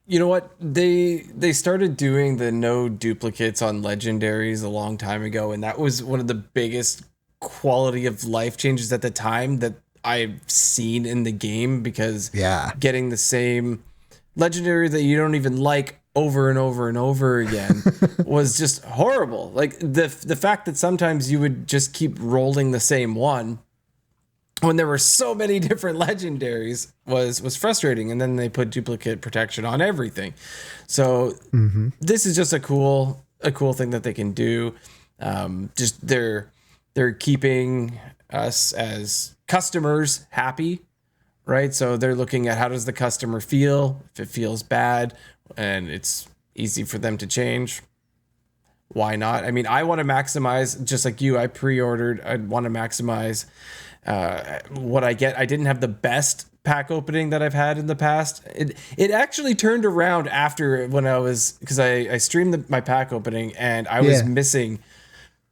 You know what? They started doing the no duplicates on legendaries a long time ago, and that was one of the biggest quality of life changes at the time that I've seen in the game, because getting the same legendary that you don't even like over and over and over again was just horrible. Like the fact that sometimes you would just keep rolling the same one when there were so many different legendaries was frustrating. And then they put duplicate protection on everything. So this is just a cool thing that they can do. Just they're keeping us as customers happy, right? So they're looking at, how does the customer feel? If it feels bad and it's easy for them to change, why not? I mean, I want to maximize, just like you, I pre-ordered, I want to maximize what I get. I didn't have the best pack opening that I've had in the past. It actually turned around after, when I was, because I streamed my pack opening and I was missing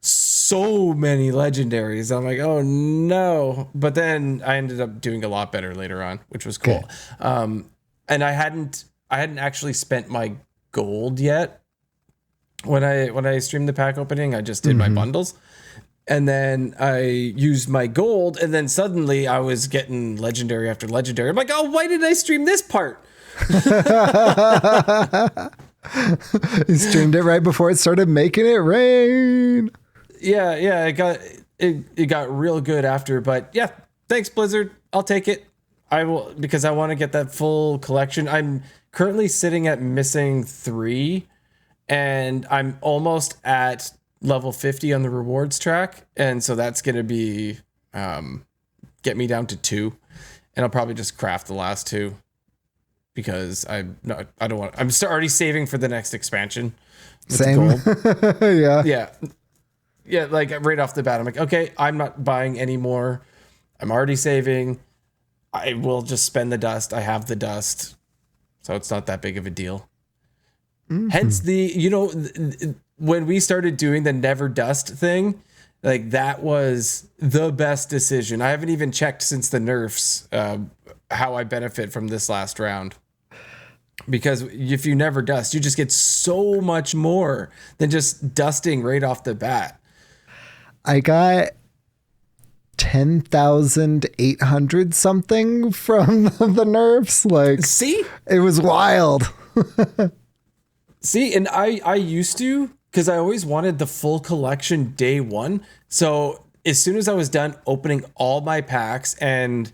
so many legendaries. I'm like, oh no. But then I ended up doing a lot better later on, which was cool. And I hadn't actually spent my gold yet. When I streamed the pack opening, I just did my bundles. And then I used my gold, and then suddenly I was getting legendary after legendary. I'm like, oh, why did I stream this part? You streamed it right before it started making it rain. Yeah, it got real good after, but yeah, thanks Blizzard. I'll take it. I will, because I want to get that full collection. I'm currently sitting at missing 3, and I'm almost at level 50 on the rewards track, and so that's gonna be get me down to 2, and I'll probably just craft the last 2. Because I don't want. I'm already saving for the next expansion. Same. Yeah. Like right off the bat, I'm like, okay, I'm not buying any more. I'm already saving. I will just spend the dust. I have the dust, so it's not that big of a deal. Hence when we started doing the never dust thing, like that was the best decision. I haven't even checked since the nerfs how I benefit from this last round. Because if you never dust, you just get so much more than just dusting right off the bat. I got 10,800 something from the nerfs. Like, see, it was wild. See, and I used to, because I always wanted the full collection day one. So as soon as I was done opening all my packs and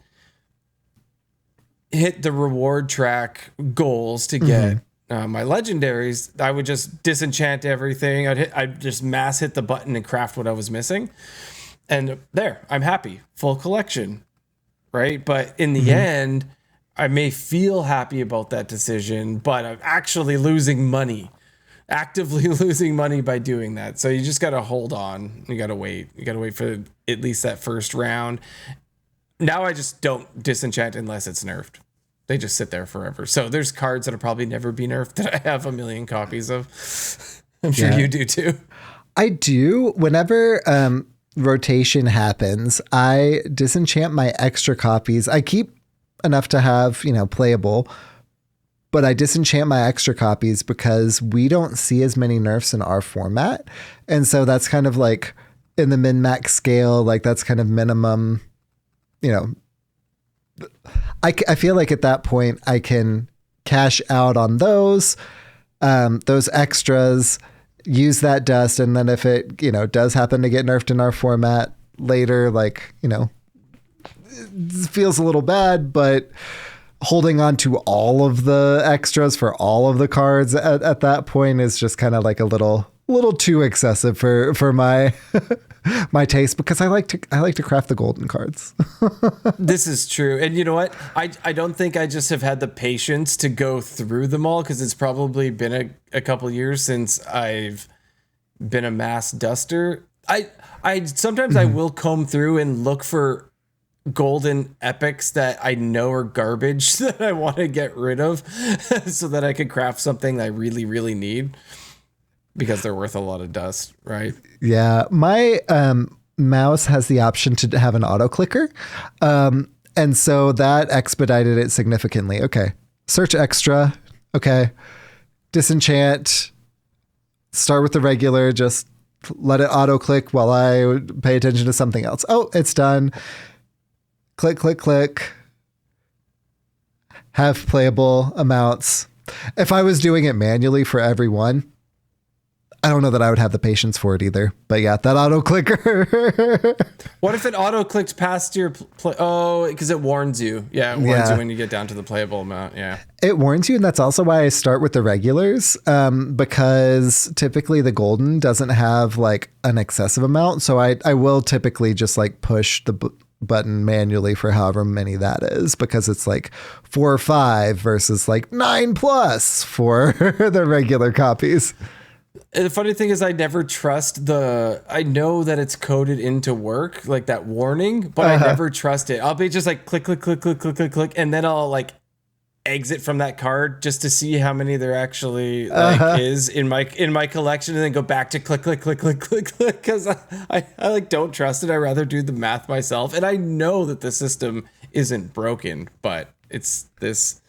hit the reward track goals to get my legendaries, I would just disenchant everything. I'd just mass hit the button and craft what I was missing. And there, I'm happy. Full collection, right? But in the end, I may feel happy about that decision, but I'm actually losing money. Actively losing money by doing that. So you just got to hold on. You got to wait. You got to wait for at least that first round. Now I just don't disenchant unless it's nerfed. They just sit there forever. So there's cards that'll probably never be nerfed that I have a million copies of. I'm sure you do too. I do. Whenever rotation happens, I disenchant my extra copies. I keep enough to have, playable, but I disenchant my extra copies because we don't see as many nerfs in our format. And so that's kind of like in the min-max scale, like that's kind of minimum, I feel like at that point I can cash out on those extras, use that dust. And then if it, does happen to get nerfed in our format later, like, it feels a little bad, but holding on to all of the extras for all of the cards at that point is just kind of like a little too excessive for my my taste, because I like to craft the golden cards. This is true. And you know what? I don't think I just have had the patience to go through them all, because it's probably been a couple years since I've been a mass duster. I sometimes I will comb through and look for golden epics that I know are garbage that I want to get rid of so that I could craft something I really, really need, because they're worth a lot of dust, right? Yeah. My mouse has the option to have an auto clicker. And so that expedited it significantly. Okay. Search extra. Okay. Disenchant. Start with the regular. Just let it auto click while I pay attention to something else. Oh, it's done. Click, click, click. Have playable amounts. If I was doing it manually for every one, I don't know that I would have the patience for it either. But yeah, that auto clicker. What if it auto clicked past your because it warns you. Yeah, it warns you when you get down to the playable amount. Yeah, it warns you, and that's also why I start with the regulars, because typically the golden doesn't have like an excessive amount. So I will typically just like push the button manually for however many that is, because it's like 4 or 5 versus like 9+ for the regular copies. And the funny thing is, I never trust I know that it's coded into work, like that warning, but I never trust it. I'll be just like click, click, click, click, click, click, click. And then I'll like exit from that card just to see how many there actually is in my collection, and then go back to click, click, click, click, click, click. Cause I like don't trust it. I rather do the math myself. And I know that the system isn't broken, but it's this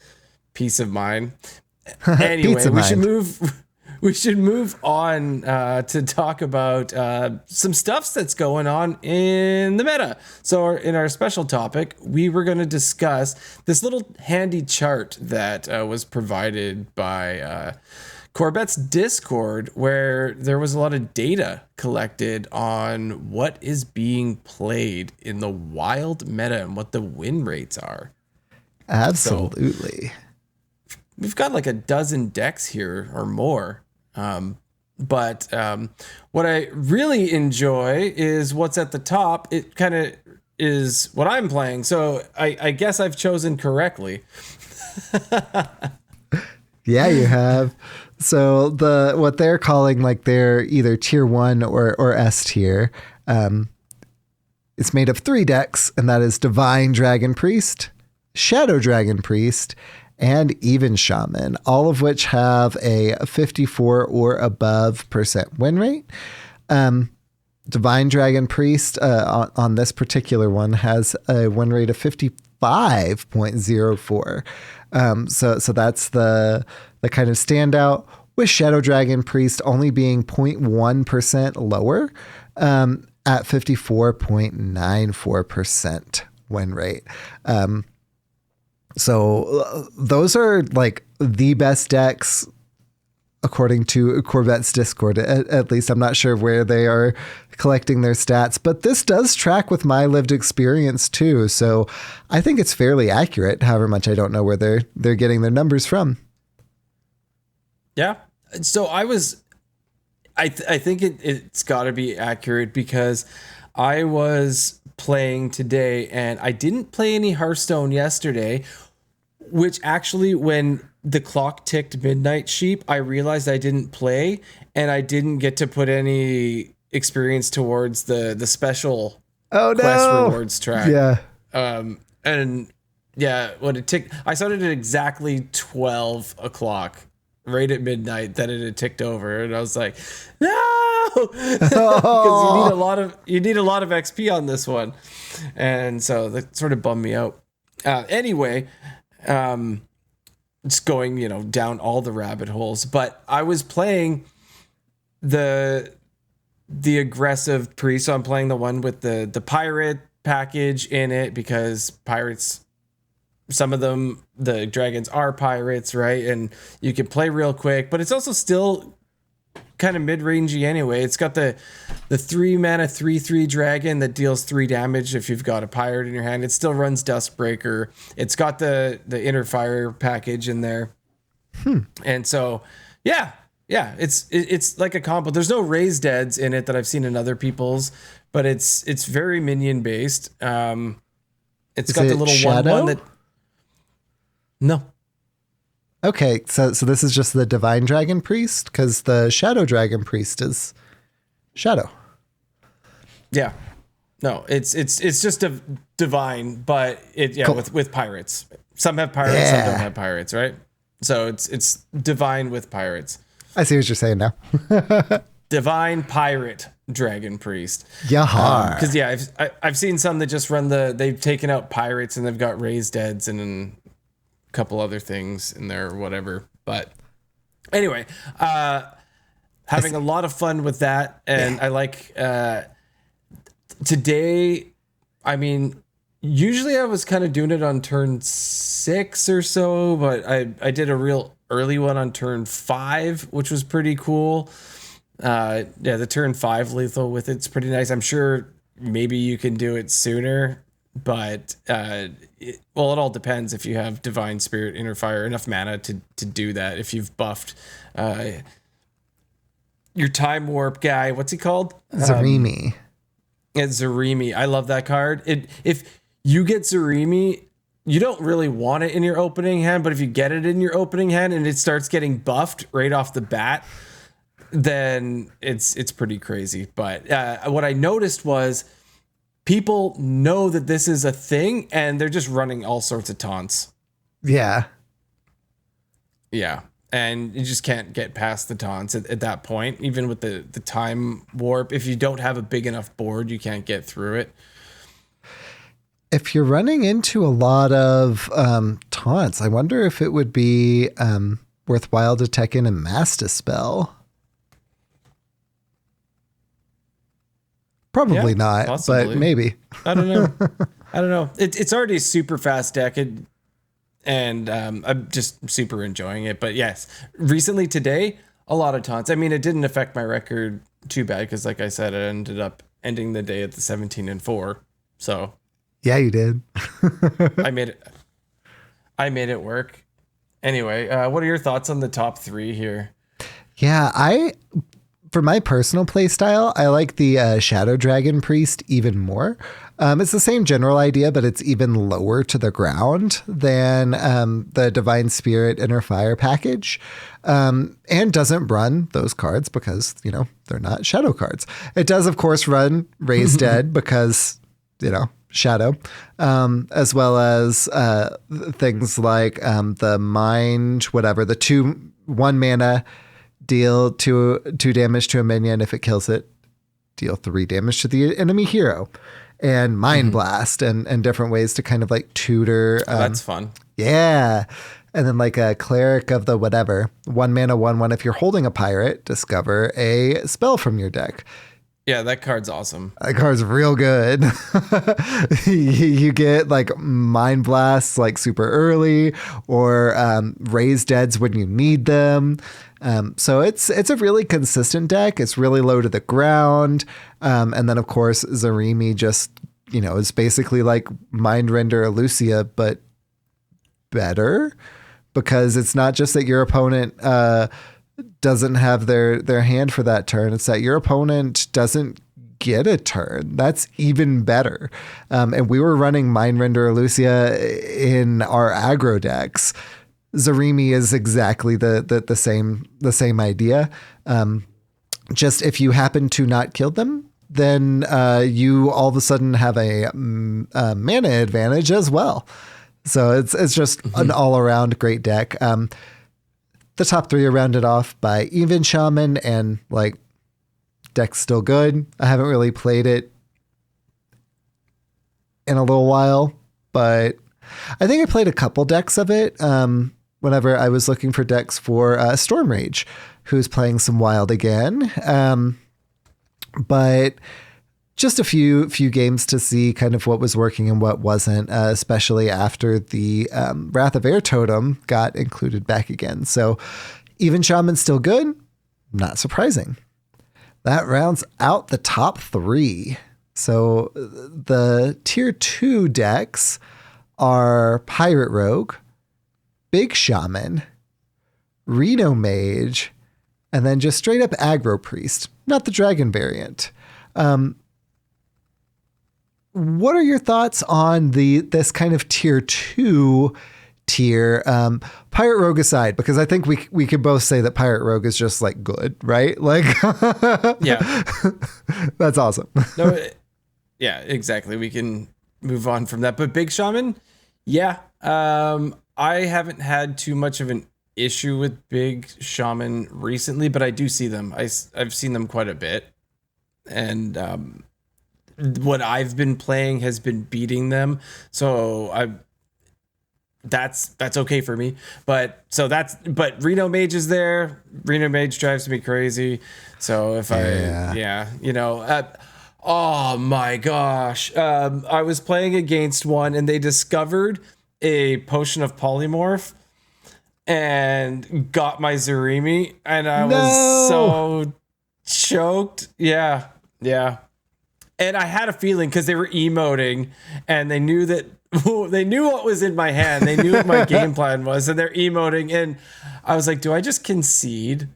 peace of mind. Anyway, Pizza we should mind. move. We should move on to talk about some stuff that's going on in the meta. So, in our special topic, we were going to discuss this little handy chart that was provided by Corbet's Discord, where there was a lot of data collected on what is being played in the wild meta and what the win rates are. Absolutely. We've got like a dozen decks here or more. But what I really enjoy is what's at the top. It kind of is what I'm playing. So I guess I've chosen correctly. Yeah, you have. So what they're calling like their either tier 1 or S tier, it's made of 3 decks, and that is Divine Dragon Priest, Shadow Dragon Priest, and Even Shaman, all of which have a 54 or above % win rate. Divine Dragon Priest on this particular one has a win rate of 55.04. So that's the kind of standout, with Shadow Dragon Priest only being 0.1% lower at 54.94% win rate. So those are like the best decks according to Corvette's Discord. At least I'm not sure where they are collecting their stats, but this does track with my lived experience too. So I think it's fairly accurate, however much I don't know where they're getting their numbers from. Yeah. So I think it's got to be accurate, because I was playing today and I didn't play any Hearthstone yesterday, which actually, when the clock ticked midnight sheep, I realized I didn't play, and I didn't get to put any experience towards the special quest rewards track. Yeah. And yeah, when it ticked, I started at exactly 12 o'clock, right at midnight. Then it had ticked over, and I was like, no, because you need a lot of XP on this one, and so that sort of bummed me out. Anyway, just going down all the rabbit holes, but I was playing the aggressive priest. So I'm playing the one with the pirate package in it, because pirates, some of them, the dragons are pirates, right? And you can play real quick, but it's also still kind of mid-rangey anyway. It's got the 3-mana 3/3 dragon that deals 3 damage if you've got a pirate in your hand. It still runs Dustbreaker. It's got the inner fire package in there. And so yeah, it's like a combo. There's no raised deads in it that I've seen in other people's, but it's very minion based. It's got the little Shadow? one that no. Okay, so this is just the Divine Dragon Priest, because the Shadow Dragon Priest is Shadow. Yeah. No, it's just a divine, but Cool. with pirates. Some have pirates, some don't have pirates, right? So it's divine with pirates. I see what you're saying now. Divine pirate dragon priest. Yahar. Because I've seen some that just run they've taken out pirates and they've got raised deads and a couple other things in there or whatever. But anyway, having a lot of fun with that, and I like today. I mean, usually I was kind of doing it on turn 6 or so, but I did a real early one on turn 5, which was pretty cool. The turn 5 lethal with it's pretty nice. I'm sure maybe you can do it sooner, but it all depends if you have Divine Spirit, Inner Fire, enough mana to do that. If you've buffed your Time Warp guy, what's he called? Zarimi. It's Zarimi. I love that card. If you get Zarimi, you don't really want it in your opening hand, but if you get it in your opening hand and it starts getting buffed right off the bat, then it's pretty crazy. But what I noticed was people know that this is a thing and they're just running all sorts of taunts. Yeah. Yeah. And you just can't get past the taunts at that point. Even with the Time Warp, if you don't have a big enough board, you can't get through it. If you're running into a lot of taunts, I wonder if it would be worthwhile to tech in a Mass Dispel? Probably not, possibly. but maybe. I don't know. I don't know. It's already a super fast deck, and I'm just super enjoying it. But yes, recently today, a lot of taunts. I mean, it didn't affect my record too bad because, like I said, I ended up ending the day at the 17-4. So Yeah, you did. I made it work. Anyway, what are your thoughts on the top 3 here? Yeah, for my personal play style, I like the Shadow Dragon Priest even more. It's the same general idea, but it's even lower to the ground than the Divine Spirit Inner Fire package, and doesn't run those cards because, they're not Shadow cards. It does, of course, run Raise Dead because, Shadow, as well as things like the Mind, whatever, the 1 mana, deal 2 damage to a minion. If it kills it, deal 3 damage to the enemy hero. And Mind Blast and different ways to kind of like tutor. That's fun. Yeah. And then like a Cleric of the whatever. 1 mana, 1/1. If you're holding a pirate, discover a spell from your deck. Yeah, that card's awesome. That card's real good. You get like Mind Blasts like super early, or Raise Deads when you need them. So it's a really consistent deck. It's really low to the ground. And then of course Zarimi just, is basically like Mind Render Elucia, but better, because it's not just that your opponent doesn't have their hand for that turn. It's that your opponent doesn't get a turn. That's even better. And we were running Mind Render Elucia in our aggro decks. Zarimi is exactly the same idea. Just if you happen to not kill them, then you all of a sudden have a mana advantage as well. So it's just an all around great deck. The top 3 are rounded off by Even Shaman, and like deck's still good. I haven't really played it in a little while, but I think I played a couple decks of it whenever I was looking for decks for Storm Rage, who's playing some Wild again. But just a few games to see kind of what was working and what wasn't, especially after the Wrath of Air Totem got included back again. So Even Shaman's still good. Not surprising. That rounds out the top 3. So the tier 2 decks are Pirate Rogue, Big Shaman, Reno Mage, and then just straight up Aggro Priest, not the Dragon variant. What are your thoughts on this kind of tier 2 tier, Pirate Rogue aside? Because I think we could both say that Pirate Rogue is just like good, right? Like, yeah, that's awesome. No, yeah, exactly. We can move on from that. But Big Shaman, yeah, I haven't had too much of an issue with Big Shaman recently, but I do see them. I've seen them quite a bit, and what I've been playing has been beating them. So that's okay for me. But Reno Mage is there. Reno Mage drives me crazy. So if oh my gosh. I was playing against one and they discovered a potion of polymorph and got my Zarimi, and I was so choked. Yeah. And I had a feeling because they were emoting and they knew what was in my hand. They knew what my game plan was, and they're emoting. And I was like, do I just concede?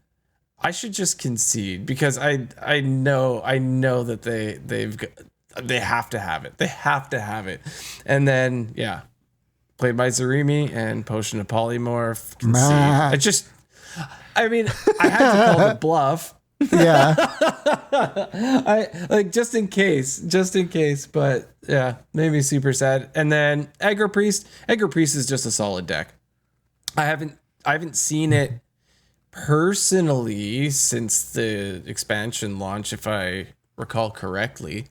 I should just concede because I know that they have to have it. They have to have it. And then, yeah, played my Zarimi and Potion of Polymorph. Concede. I had to call the bluff. Yeah. I like just in case, but yeah, made me super sad. And then Aggro Priest is just a solid deck. I haven't seen it personally since the expansion launch, if I recall correctly,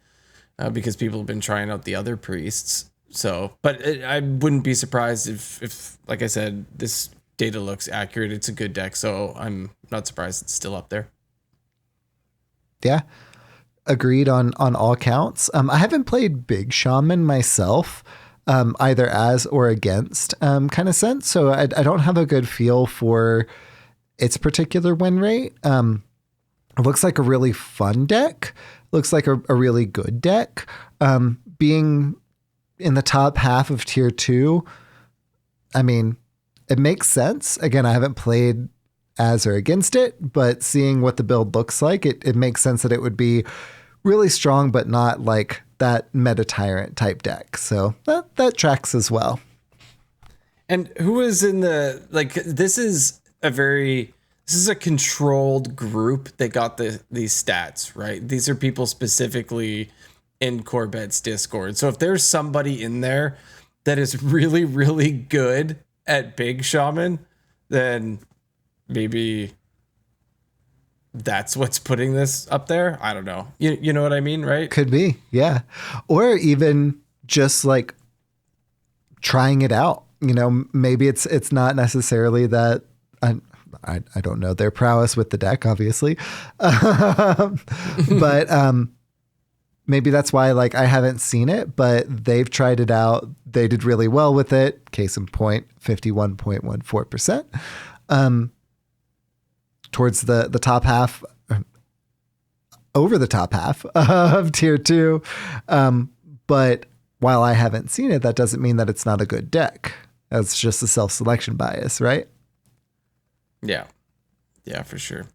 because people have been trying out the other priests. So, but I wouldn't be surprised if like I said, this data looks accurate, it's a good deck. So I'm not surprised it's still up there. Yeah. Agreed on all counts. I haven't played Big Shaman myself, either as or against kind of sense. So I don't have a good feel for its particular win rate. It looks like a really fun deck. Looks like a really good deck. Being in the top half of tier 2, I mean, it makes sense. Again, I haven't played as or against it, but seeing what the build looks like, it makes sense that it would be really strong, but not like that Meta Tyrant type deck. So that tracks as well. And who is in the, like, this is a controlled group that got these stats, right? These are people specifically in Corbett's Discord. So if there's somebody in there that is really, really good at Big Shaman, then maybe that's what's putting this up there. I don't know. You know what I mean, right? Could be, yeah. Or even just like trying it out. You know, maybe it's not necessarily that. I don't know their prowess with the deck, obviously, but maybe that's why like I haven't seen it, but they've tried it out. They did really well with it. Case in point, 51.14%. Towards the top half, over the top half of tier 2. But while I haven't seen it, that doesn't mean that it's not a good deck. That's just a self-selection bias, right? Yeah, for sure.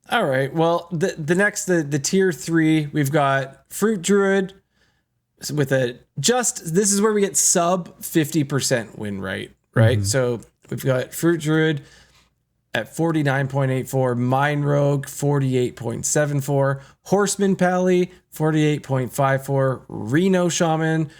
All right. Well, the next, the tier 3, we've got Fruit Druid with this is where we get sub 50% win rate, right? Mm-hmm. So we've got Fruit Druid at 49.84, Mine Rogue 48.74, Horseman Pally 48.54, Reno Shaman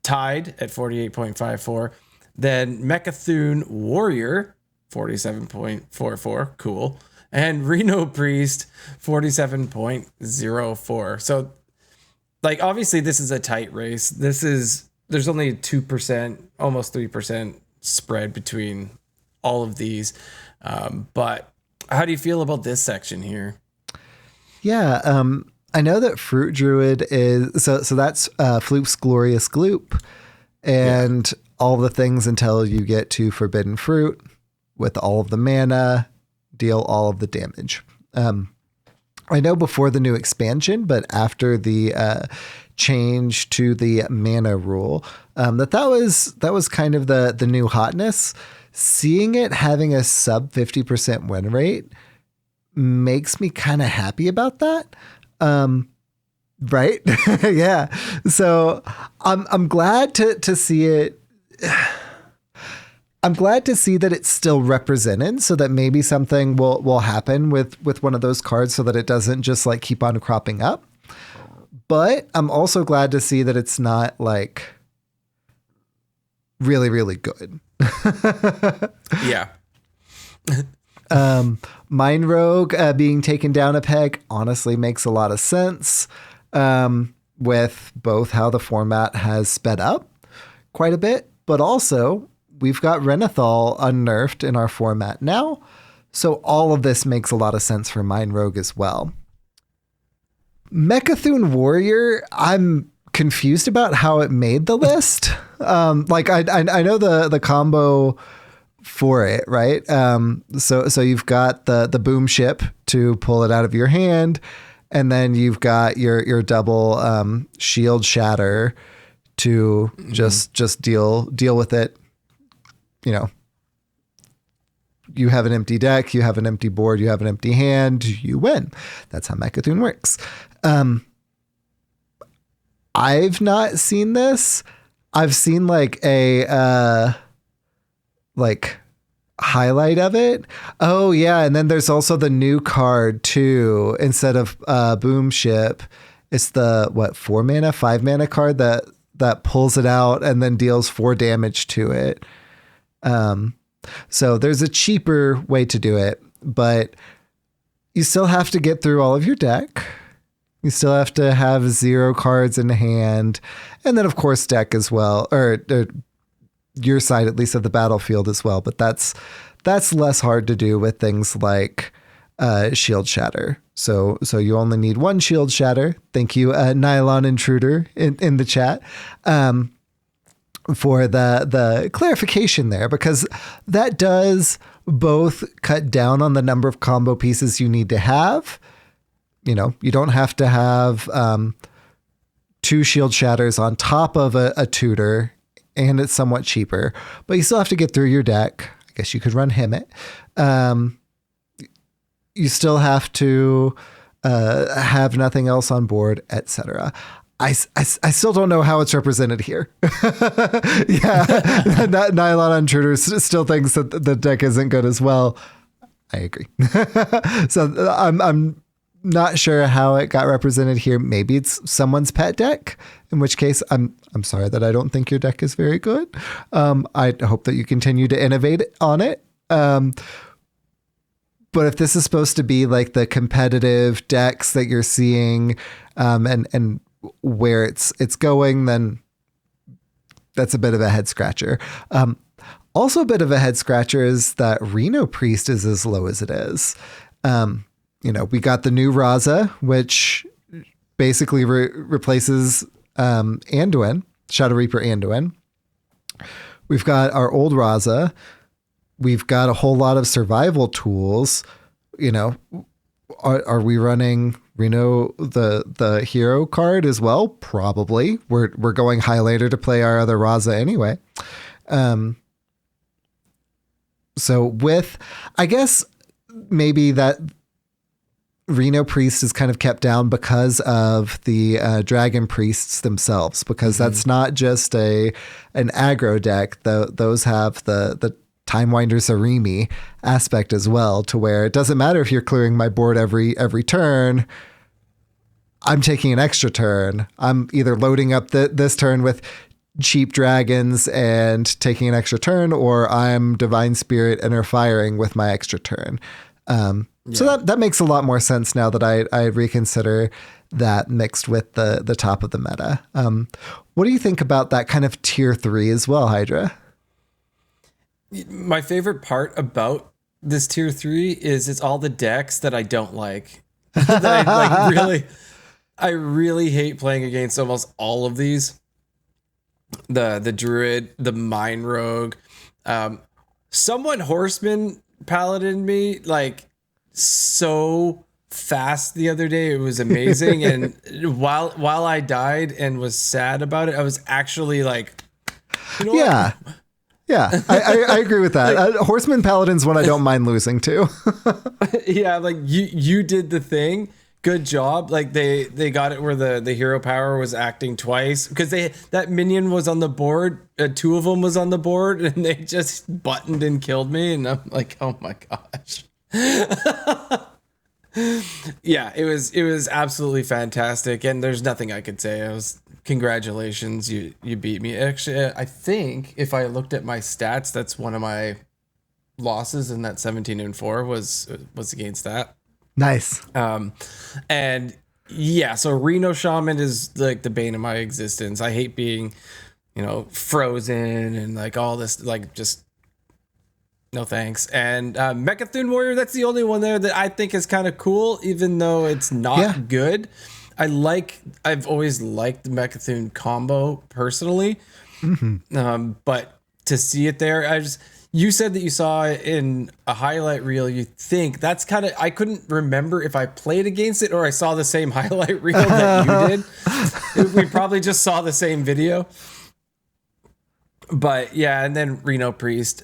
tied at 48.54, then Mechathune Warrior 47.44, cool, and Reno Priest 47.04. So like obviously this is a tight race. There's only a 2%, almost 3% spread between all of these. But how do you feel about this section here? Yeah, I know that Fruit Druid is so that's Floop's Glorious Gloop, and all the things until you get to Forbidden Fruit with all of the mana, deal all of the damage. I know before the new expansion, but after the change to the mana rule, that was kind of the new hotness. Seeing it having a sub 50% win rate makes me kind of happy about that. Right? Yeah. So I'm glad to see it. I'm glad to see that it's still represented, so that maybe something will happen with one of those cards so that it doesn't just like keep on cropping up. But I'm also glad to see that it's not like really, really good. Yeah. Mine Rogue being taken down a peg honestly makes a lot of sense, with both how the format has sped up quite a bit, but also we've got Renathal unnerfed in our format now. So all of this makes a lot of sense for Mine Rogue as well. Mechathune Warrior, I'm confused about how it made the list. Like I know the combo for it, right? So you've got the boom ship to pull it out of your hand, and then you've got your double shield shatter to just deal with it. You know, you have an empty deck, you have an empty board, you have an empty hand, you win. That's how Mechathune works. I've not seen this. I've seen like a highlight of it. Oh yeah, and then there's also the new card too. Instead of Boom Ship, it's the 5 mana card that pulls it out and then deals 4 damage to it. So there's a cheaper way to do it, but you still have to get through all of your deck. You still have to have 0 cards in hand. And then of course deck as well, or your side at least of the battlefield as well. But that's That's less hard to do with things like shield shatter. So you only need one shield shatter. Thank you, Nylon Intruder in the chat, for the clarification there, because that does both cut down on the number of combo pieces you need to have. You know, you don't have to have 2 shield shatters on top of a tutor, and it's somewhat cheaper, but you still have to get through your deck. I guess you could run Himmet. You still have to have nothing else on board, etc. I still don't know how it's represented here. Yeah, Nylon Intruder still thinks that the deck isn't good as well. I agree. So I'm not sure how it got represented here. Maybe it's someone's pet deck, in which case I'm sorry that I don't think your deck is very good. I hope that you continue to innovate on it. But if this is supposed to be like the competitive decks that you're seeing, and where it's going, then that's a bit of a head scratcher. Also a bit of a head scratcher is that Reno Priest is as low as it is. You know, we got the new Raza, which basically replaces Anduin, Shadow Reaper Anduin. We've got our old Raza. We've got a whole lot of survival tools. You know, are we running Reno the hero card as well? Probably. We're going highlighter to play our other Raza anyway. So with, I guess maybe that Reno Priest is kind of kept down because of the Dragon Priests themselves, because that's not just an aggro deck. Those have the Timewinder Zarimi aspect as well, to where it doesn't matter if you're clearing my board every turn. I'm taking an extra turn. I'm either loading up this turn with cheap dragons and taking an extra turn, or I'm Divine Spirit Inner Firing with my extra turn. So that makes a lot more sense now that I reconsider that mixed with the top of the meta. What do you think about that kind of tier 3 as well, Hydra? My favorite part about this tier 3 is it's all the decks that I don't like. That I really hate playing against almost all of these. The Druid, the Mine Rogue, someone Horseman Paladin me like so fast the other day. It was amazing. And while I died and was sad about it, I was actually like, you know what? Yeah, I agree with that. Like, Horseman Paladin's one I don't mind losing to. Yeah, like you did the thing. Good job. Like they got it where the hero power was acting twice, because that minion was on the board. 2 of them was on the board, and they just buttoned and killed me. And I'm like, oh my gosh. Yeah, it was absolutely fantastic, and there's nothing I could say. Congratulations, you beat me. Actually, I think if I looked at my stats, that's one of my losses in that 17-4 was against that. Nice. And yeah, so Reno Shaman is like the bane of my existence. I hate being, frozen and like all this, like just no thanks. And Mechathune Warrior, that's the only one there that I think is kind of cool, even though it's not good. I've always liked the Mechathune combo personally. But to see it there, you said that you saw it in a highlight reel. You think that's kind of, I couldn't remember if I played against it or I saw the same highlight reel that you did. We probably just saw the same video. But yeah, and then Reno Priest,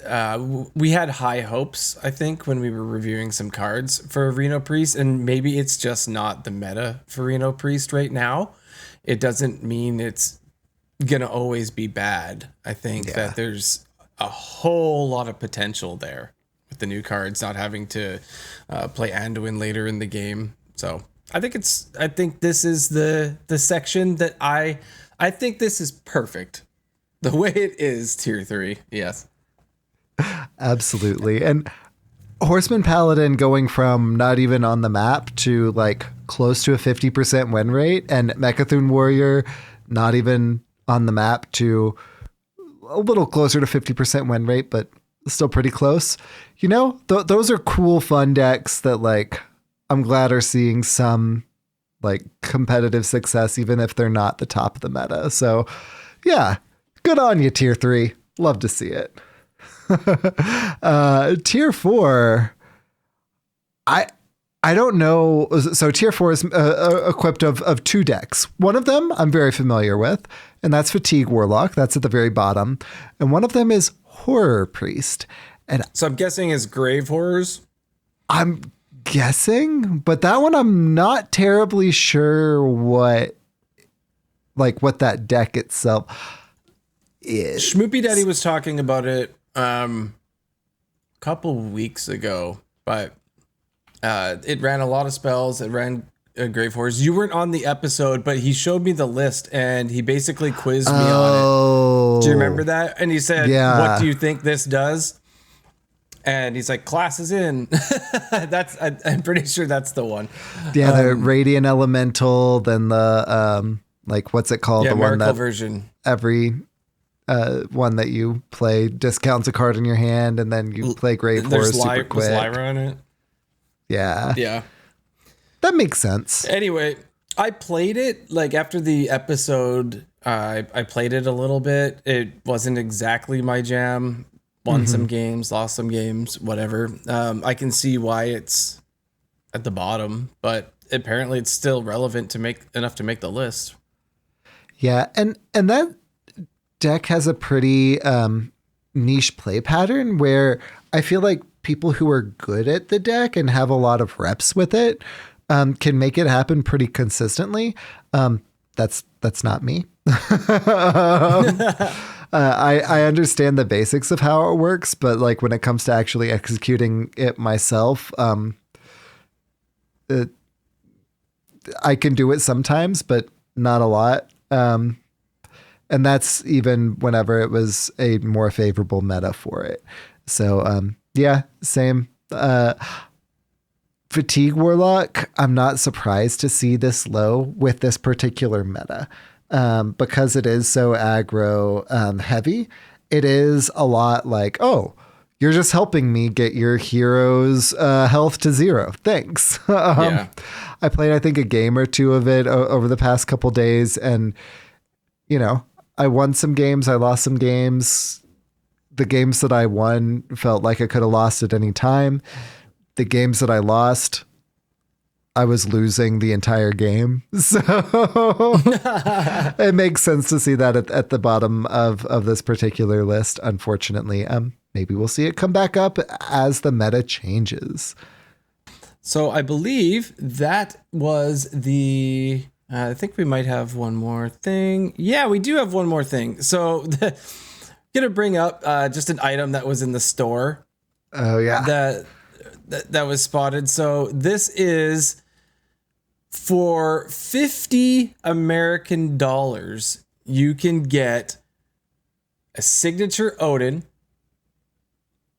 we had high hopes, I think, when we were reviewing some cards for Reno Priest, and maybe it's just not the meta for Reno Priest right now. It doesn't mean it's going to always be bad. I think that there's a whole lot of potential there with the new cards, not having to play Anduin later in the game. So I think this is the section that I think this is perfect. The way it is tier 3. Yes. Absolutely. And Horseman Paladin going from not even on the map to like close to a 50% win rate, and Mechathune Warrior not even on the map to a little closer to 50% win rate, but still pretty close. You know, those are cool, fun decks that like I'm glad are seeing some like competitive success, even if they're not the top of the meta. So yeah, good on you, tier 3. Love to see it. Tier 4, I don't know. So tier 4 is equipped of 2 decks. One of them I'm very familiar with, and that's Fatigue Warlock. That's at the very bottom. And one of them is Horror Priest. And So I'm guessing is Grave Horrors. I'm guessing, but that one I'm not terribly sure what that deck itself is. Schmoopy Daddy was talking about it a couple weeks ago, but it ran a lot of spells. It ran Grave Horrors. You weren't on the episode, but he showed me the list and he basically quizzed me on it. Do you remember that? And he said, what do you think this does? And he's like, classes in. I'm pretty sure that's the one. Yeah, the Radiant Elemental, then the what's it called? Yeah, the Miracle one that version. Every one that you play discounts a card in your hand, and then you play Grave Horror super quick. There's Lyra on it. Yeah. Yeah. That makes sense. Anyway, I played it like after the episode. I played it a little bit. It wasn't exactly my jam. Won some games, lost some games, whatever. I can see why it's at the bottom, but apparently it's still relevant to make enough to make the list. Yeah, and that deck has a pretty niche play pattern where I feel like people who are good at the deck and have a lot of reps with it can make it happen pretty consistently. That's not me. I understand the basics of how it works, but like when it comes to actually executing it myself, I can do it sometimes, but not a lot. And that's even whenever it was a more favorable meta for it. So, yeah, same. Fatigue Warlock, I'm not surprised to see this low with this particular meta. Because it is so aggro heavy, it is a lot like, oh, you're just helping me get your hero's health to 0. Thanks. I played, I think, a game or 2 of it over the past couple days, and you know, I won some games, I lost some games. The games that I won felt like I could have lost at any time. The games that I lost, I was losing the entire game. So it makes sense to see that at the bottom of this particular list, unfortunately. Maybe we'll see it come back up as the meta changes. So I believe that was the... I think we might have one more thing. Yeah, we do have one more thing. So gonna bring up just an item that was in the store. Oh, yeah. That was spotted. So this is... For $50 American, you can get a signature Odin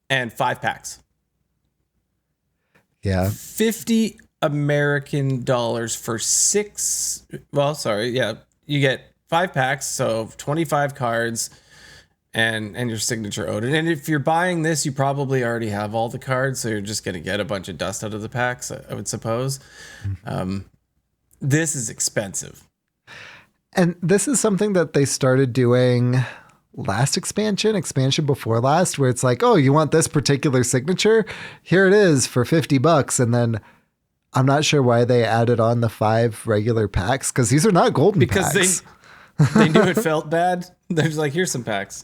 and 5 packs. Yeah. $50 American for 6. Well, sorry. Yeah. You get 5 packs. So 25 cards and your signature Odin. And if you're buying this, you probably already have all the cards. So you're just going to get a bunch of dust out of the packs, I would suppose. This is expensive. And this is something that they started doing last expansion before last, where it's like, oh, you want this particular signature? Here it is for $50. And then I'm not sure why they added on the 5 regular packs, because these are not golden packs. Because they knew it felt bad. They're just like, here's some packs.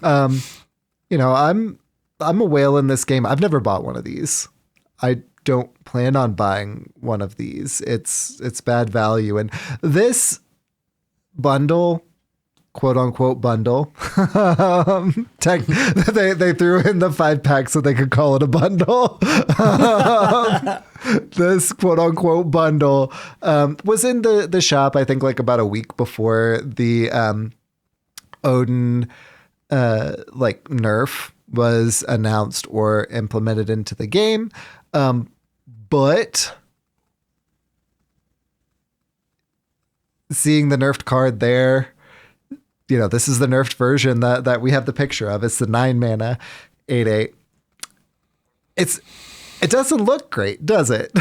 You know, I'm a whale in this game. I've never bought one of these. I don't plan on buying one of these. It's bad value. And this bundle, quote unquote bundle, they threw in the 5 packs so they could call it a bundle. This quote unquote bundle was in the shop, I think, like about a week before the Odin nerf was announced or implemented into the game. But seeing the nerfed card there, you know, this is the nerfed version that we have the picture of. It's the 9 mana. 8.8. It doesn't look great, does it?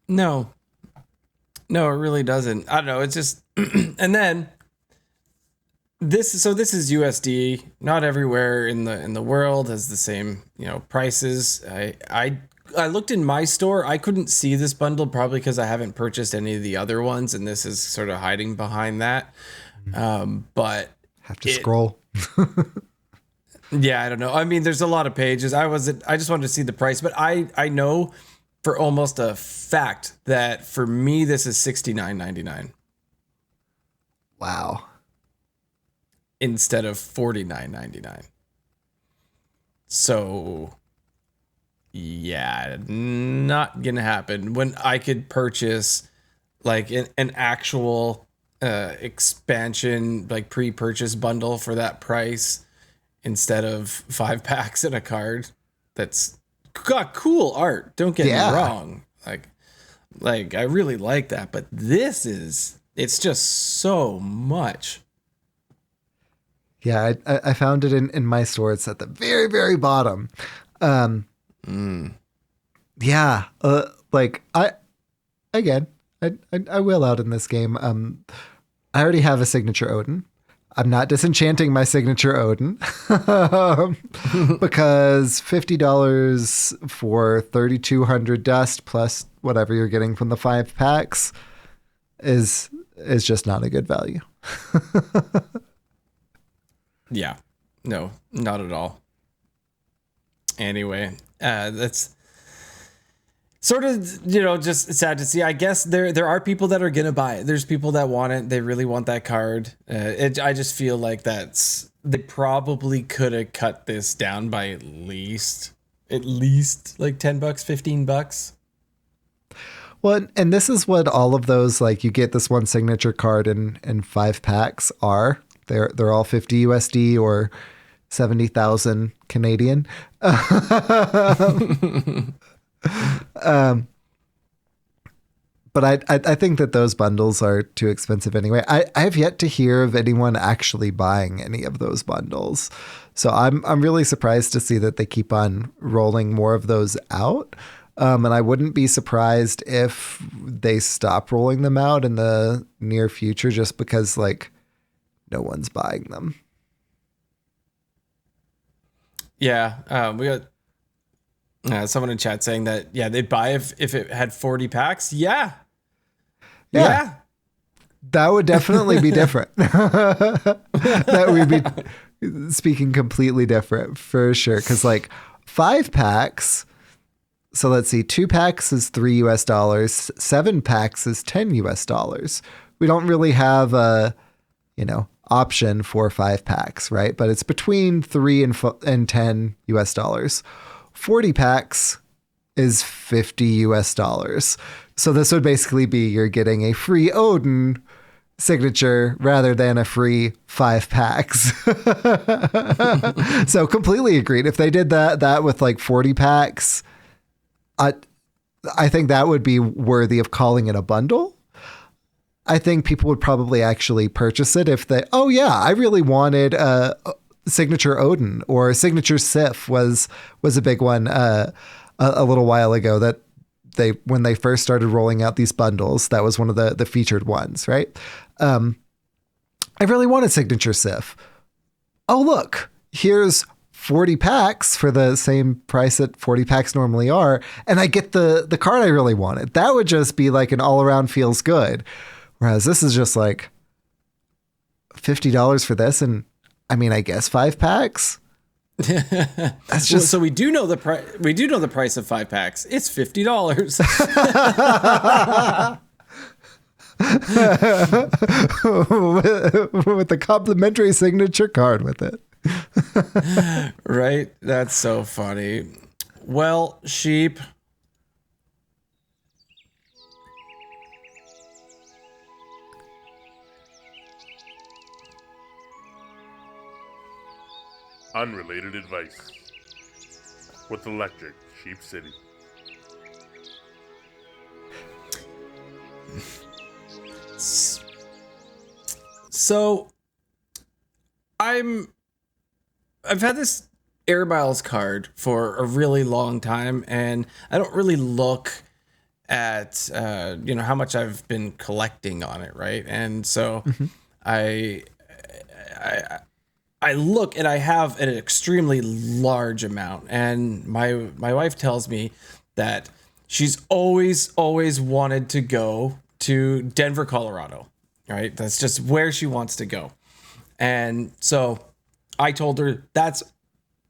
No, it really doesn't. I don't know. It's just, and then this is USD. Not everywhere in the world has the same, prices. I looked in my store. I couldn't see this bundle probably because I haven't purchased any of the other ones, and this is sort of hiding behind that. But have to scroll. Yeah, I don't know. I mean, there's a lot of pages. I just wanted to see the price, but I know for almost a fact that for me this is $69.99 Wow. instead of $49.99. So yeah, not gonna happen when I could purchase like an actual expansion, like pre-purchase bundle for that price instead of 5 packs in a card. That's got cool art, don't get me wrong, like I really like that, but it's just so much. Yeah, I found it in my store. It's at the very, very bottom. Yeah, like I will out in this game. I already have a signature Odin. I'm not disenchanting my signature Odin because $50 for 3,200 dust plus whatever you're getting from the 5 packs is just not a good value. Yeah, no, not at all. Anyway, that's sort of, just sad to see. I guess there are people that are going to buy it. There's people that want it. They really want that card. I just feel like they probably could have cut this down by at least like $10, $15. Well, and this is what all of those, like you get this one signature card in 5 packs are. They're all 50 USD or 70,000 Canadian. But I think that those bundles are too expensive anyway. I have yet to hear of anyone actually buying any of those bundles. So I'm really surprised to see that they keep on rolling more of those out. And I wouldn't be surprised if they stop rolling them out in the near future just because like no one's buying them. Yeah, we got someone in chat saying that, they'd buy if it had 40 packs. Yeah. That would definitely be different. That would be speaking completely different for sure. Because like 5 packs, so let's see, 2 packs is $3, 7 packs is $10. We don't really have a, option for 5 packs, right? But it's between $3 and $10. 40 packs is $50. So this would basically be you're getting a free Odin signature rather than a free 5 packs. So completely agreed. If they did that with like 40 packs, I think that would be worthy of calling it a bundle. I think people would probably actually purchase it if I really wanted a signature Odin or signature Sif was a big one a little while ago that when they first started rolling out these bundles, that was one of the featured ones, right? I really wanted signature Sif. Oh, look, here's 40 packs for the same price that 40 packs normally are. And I get the card I really wanted. That would just be like an all around feels good. Whereas this is just like $50 for this. And I mean, I guess 5 packs. That's just so we do know the price. We do know the price of 5 packs. It's $50. With the complimentary signature card with it. Right? That's so funny. Well, sheep. Unrelated advice with Electric Sheep City. So I'm I've had this Air Miles card for a really long time, and I don't really look at how much I've been collecting on it, right? And so I look, and I have an extremely large amount, and my wife tells me that she's always wanted to go to Denver, Colorado, right? That's just where she wants to go. And so I told her, that's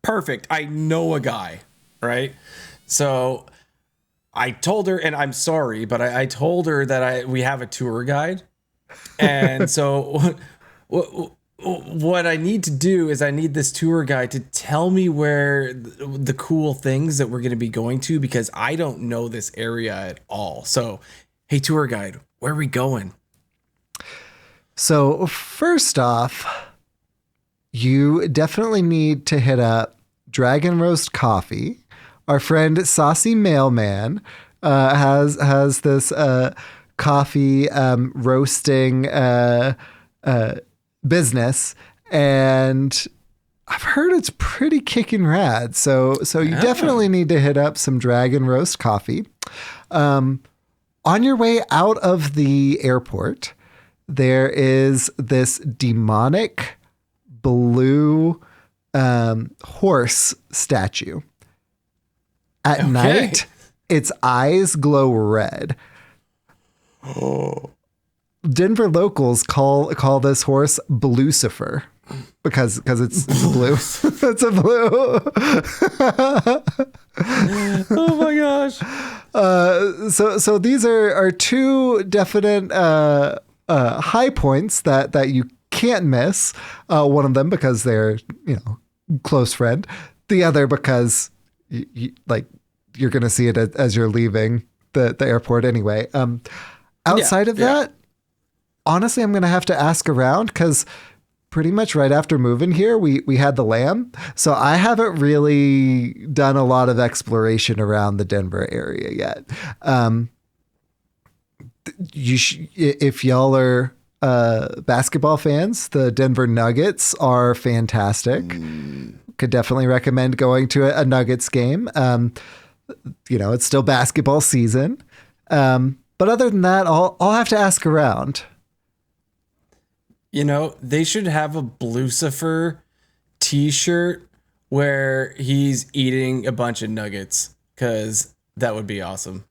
perfect. I know a guy, right? So I told her, and I'm sorry, but I told her that we have a tour guide. And so what I need to do is I need this tour guide to tell me where the cool things that we're going to be going to, because I don't know this area at all. So, hey, tour guide, where are we going? So first off, you definitely need to hit up Dragon Roast Coffee. Our friend Saucy Mailman has this coffee roasting business, and I've heard it's pretty kicking rad. So you definitely need to hit up some Dragon Roast Coffee. On your way out of the airport, there is this demonic blue horse statue. At night, its eyes glow red. Denver locals call this horse Blucifer because it's blue. It's a blue. Oh my gosh. So these are two definite high points that you can't miss. One of them because they're close friend. The other because you're going to see it as you're leaving the airport anyway. Outside of that, honestly, I'm going to have to ask around because pretty much right after moving here, we had the lamb. So I haven't really done a lot of exploration around the Denver area yet. If y'all are basketball fans, the Denver Nuggets are fantastic. Could definitely recommend going to a Nuggets game. It's still basketball season. But other than that, I'll have to ask around. They should have a Blucifer t-shirt where he's eating a bunch of nuggets, because that would be awesome.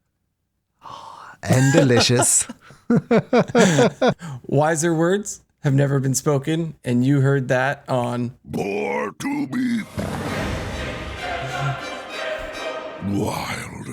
And delicious. Wiser words have never been spoken, and you heard that on More to be wild.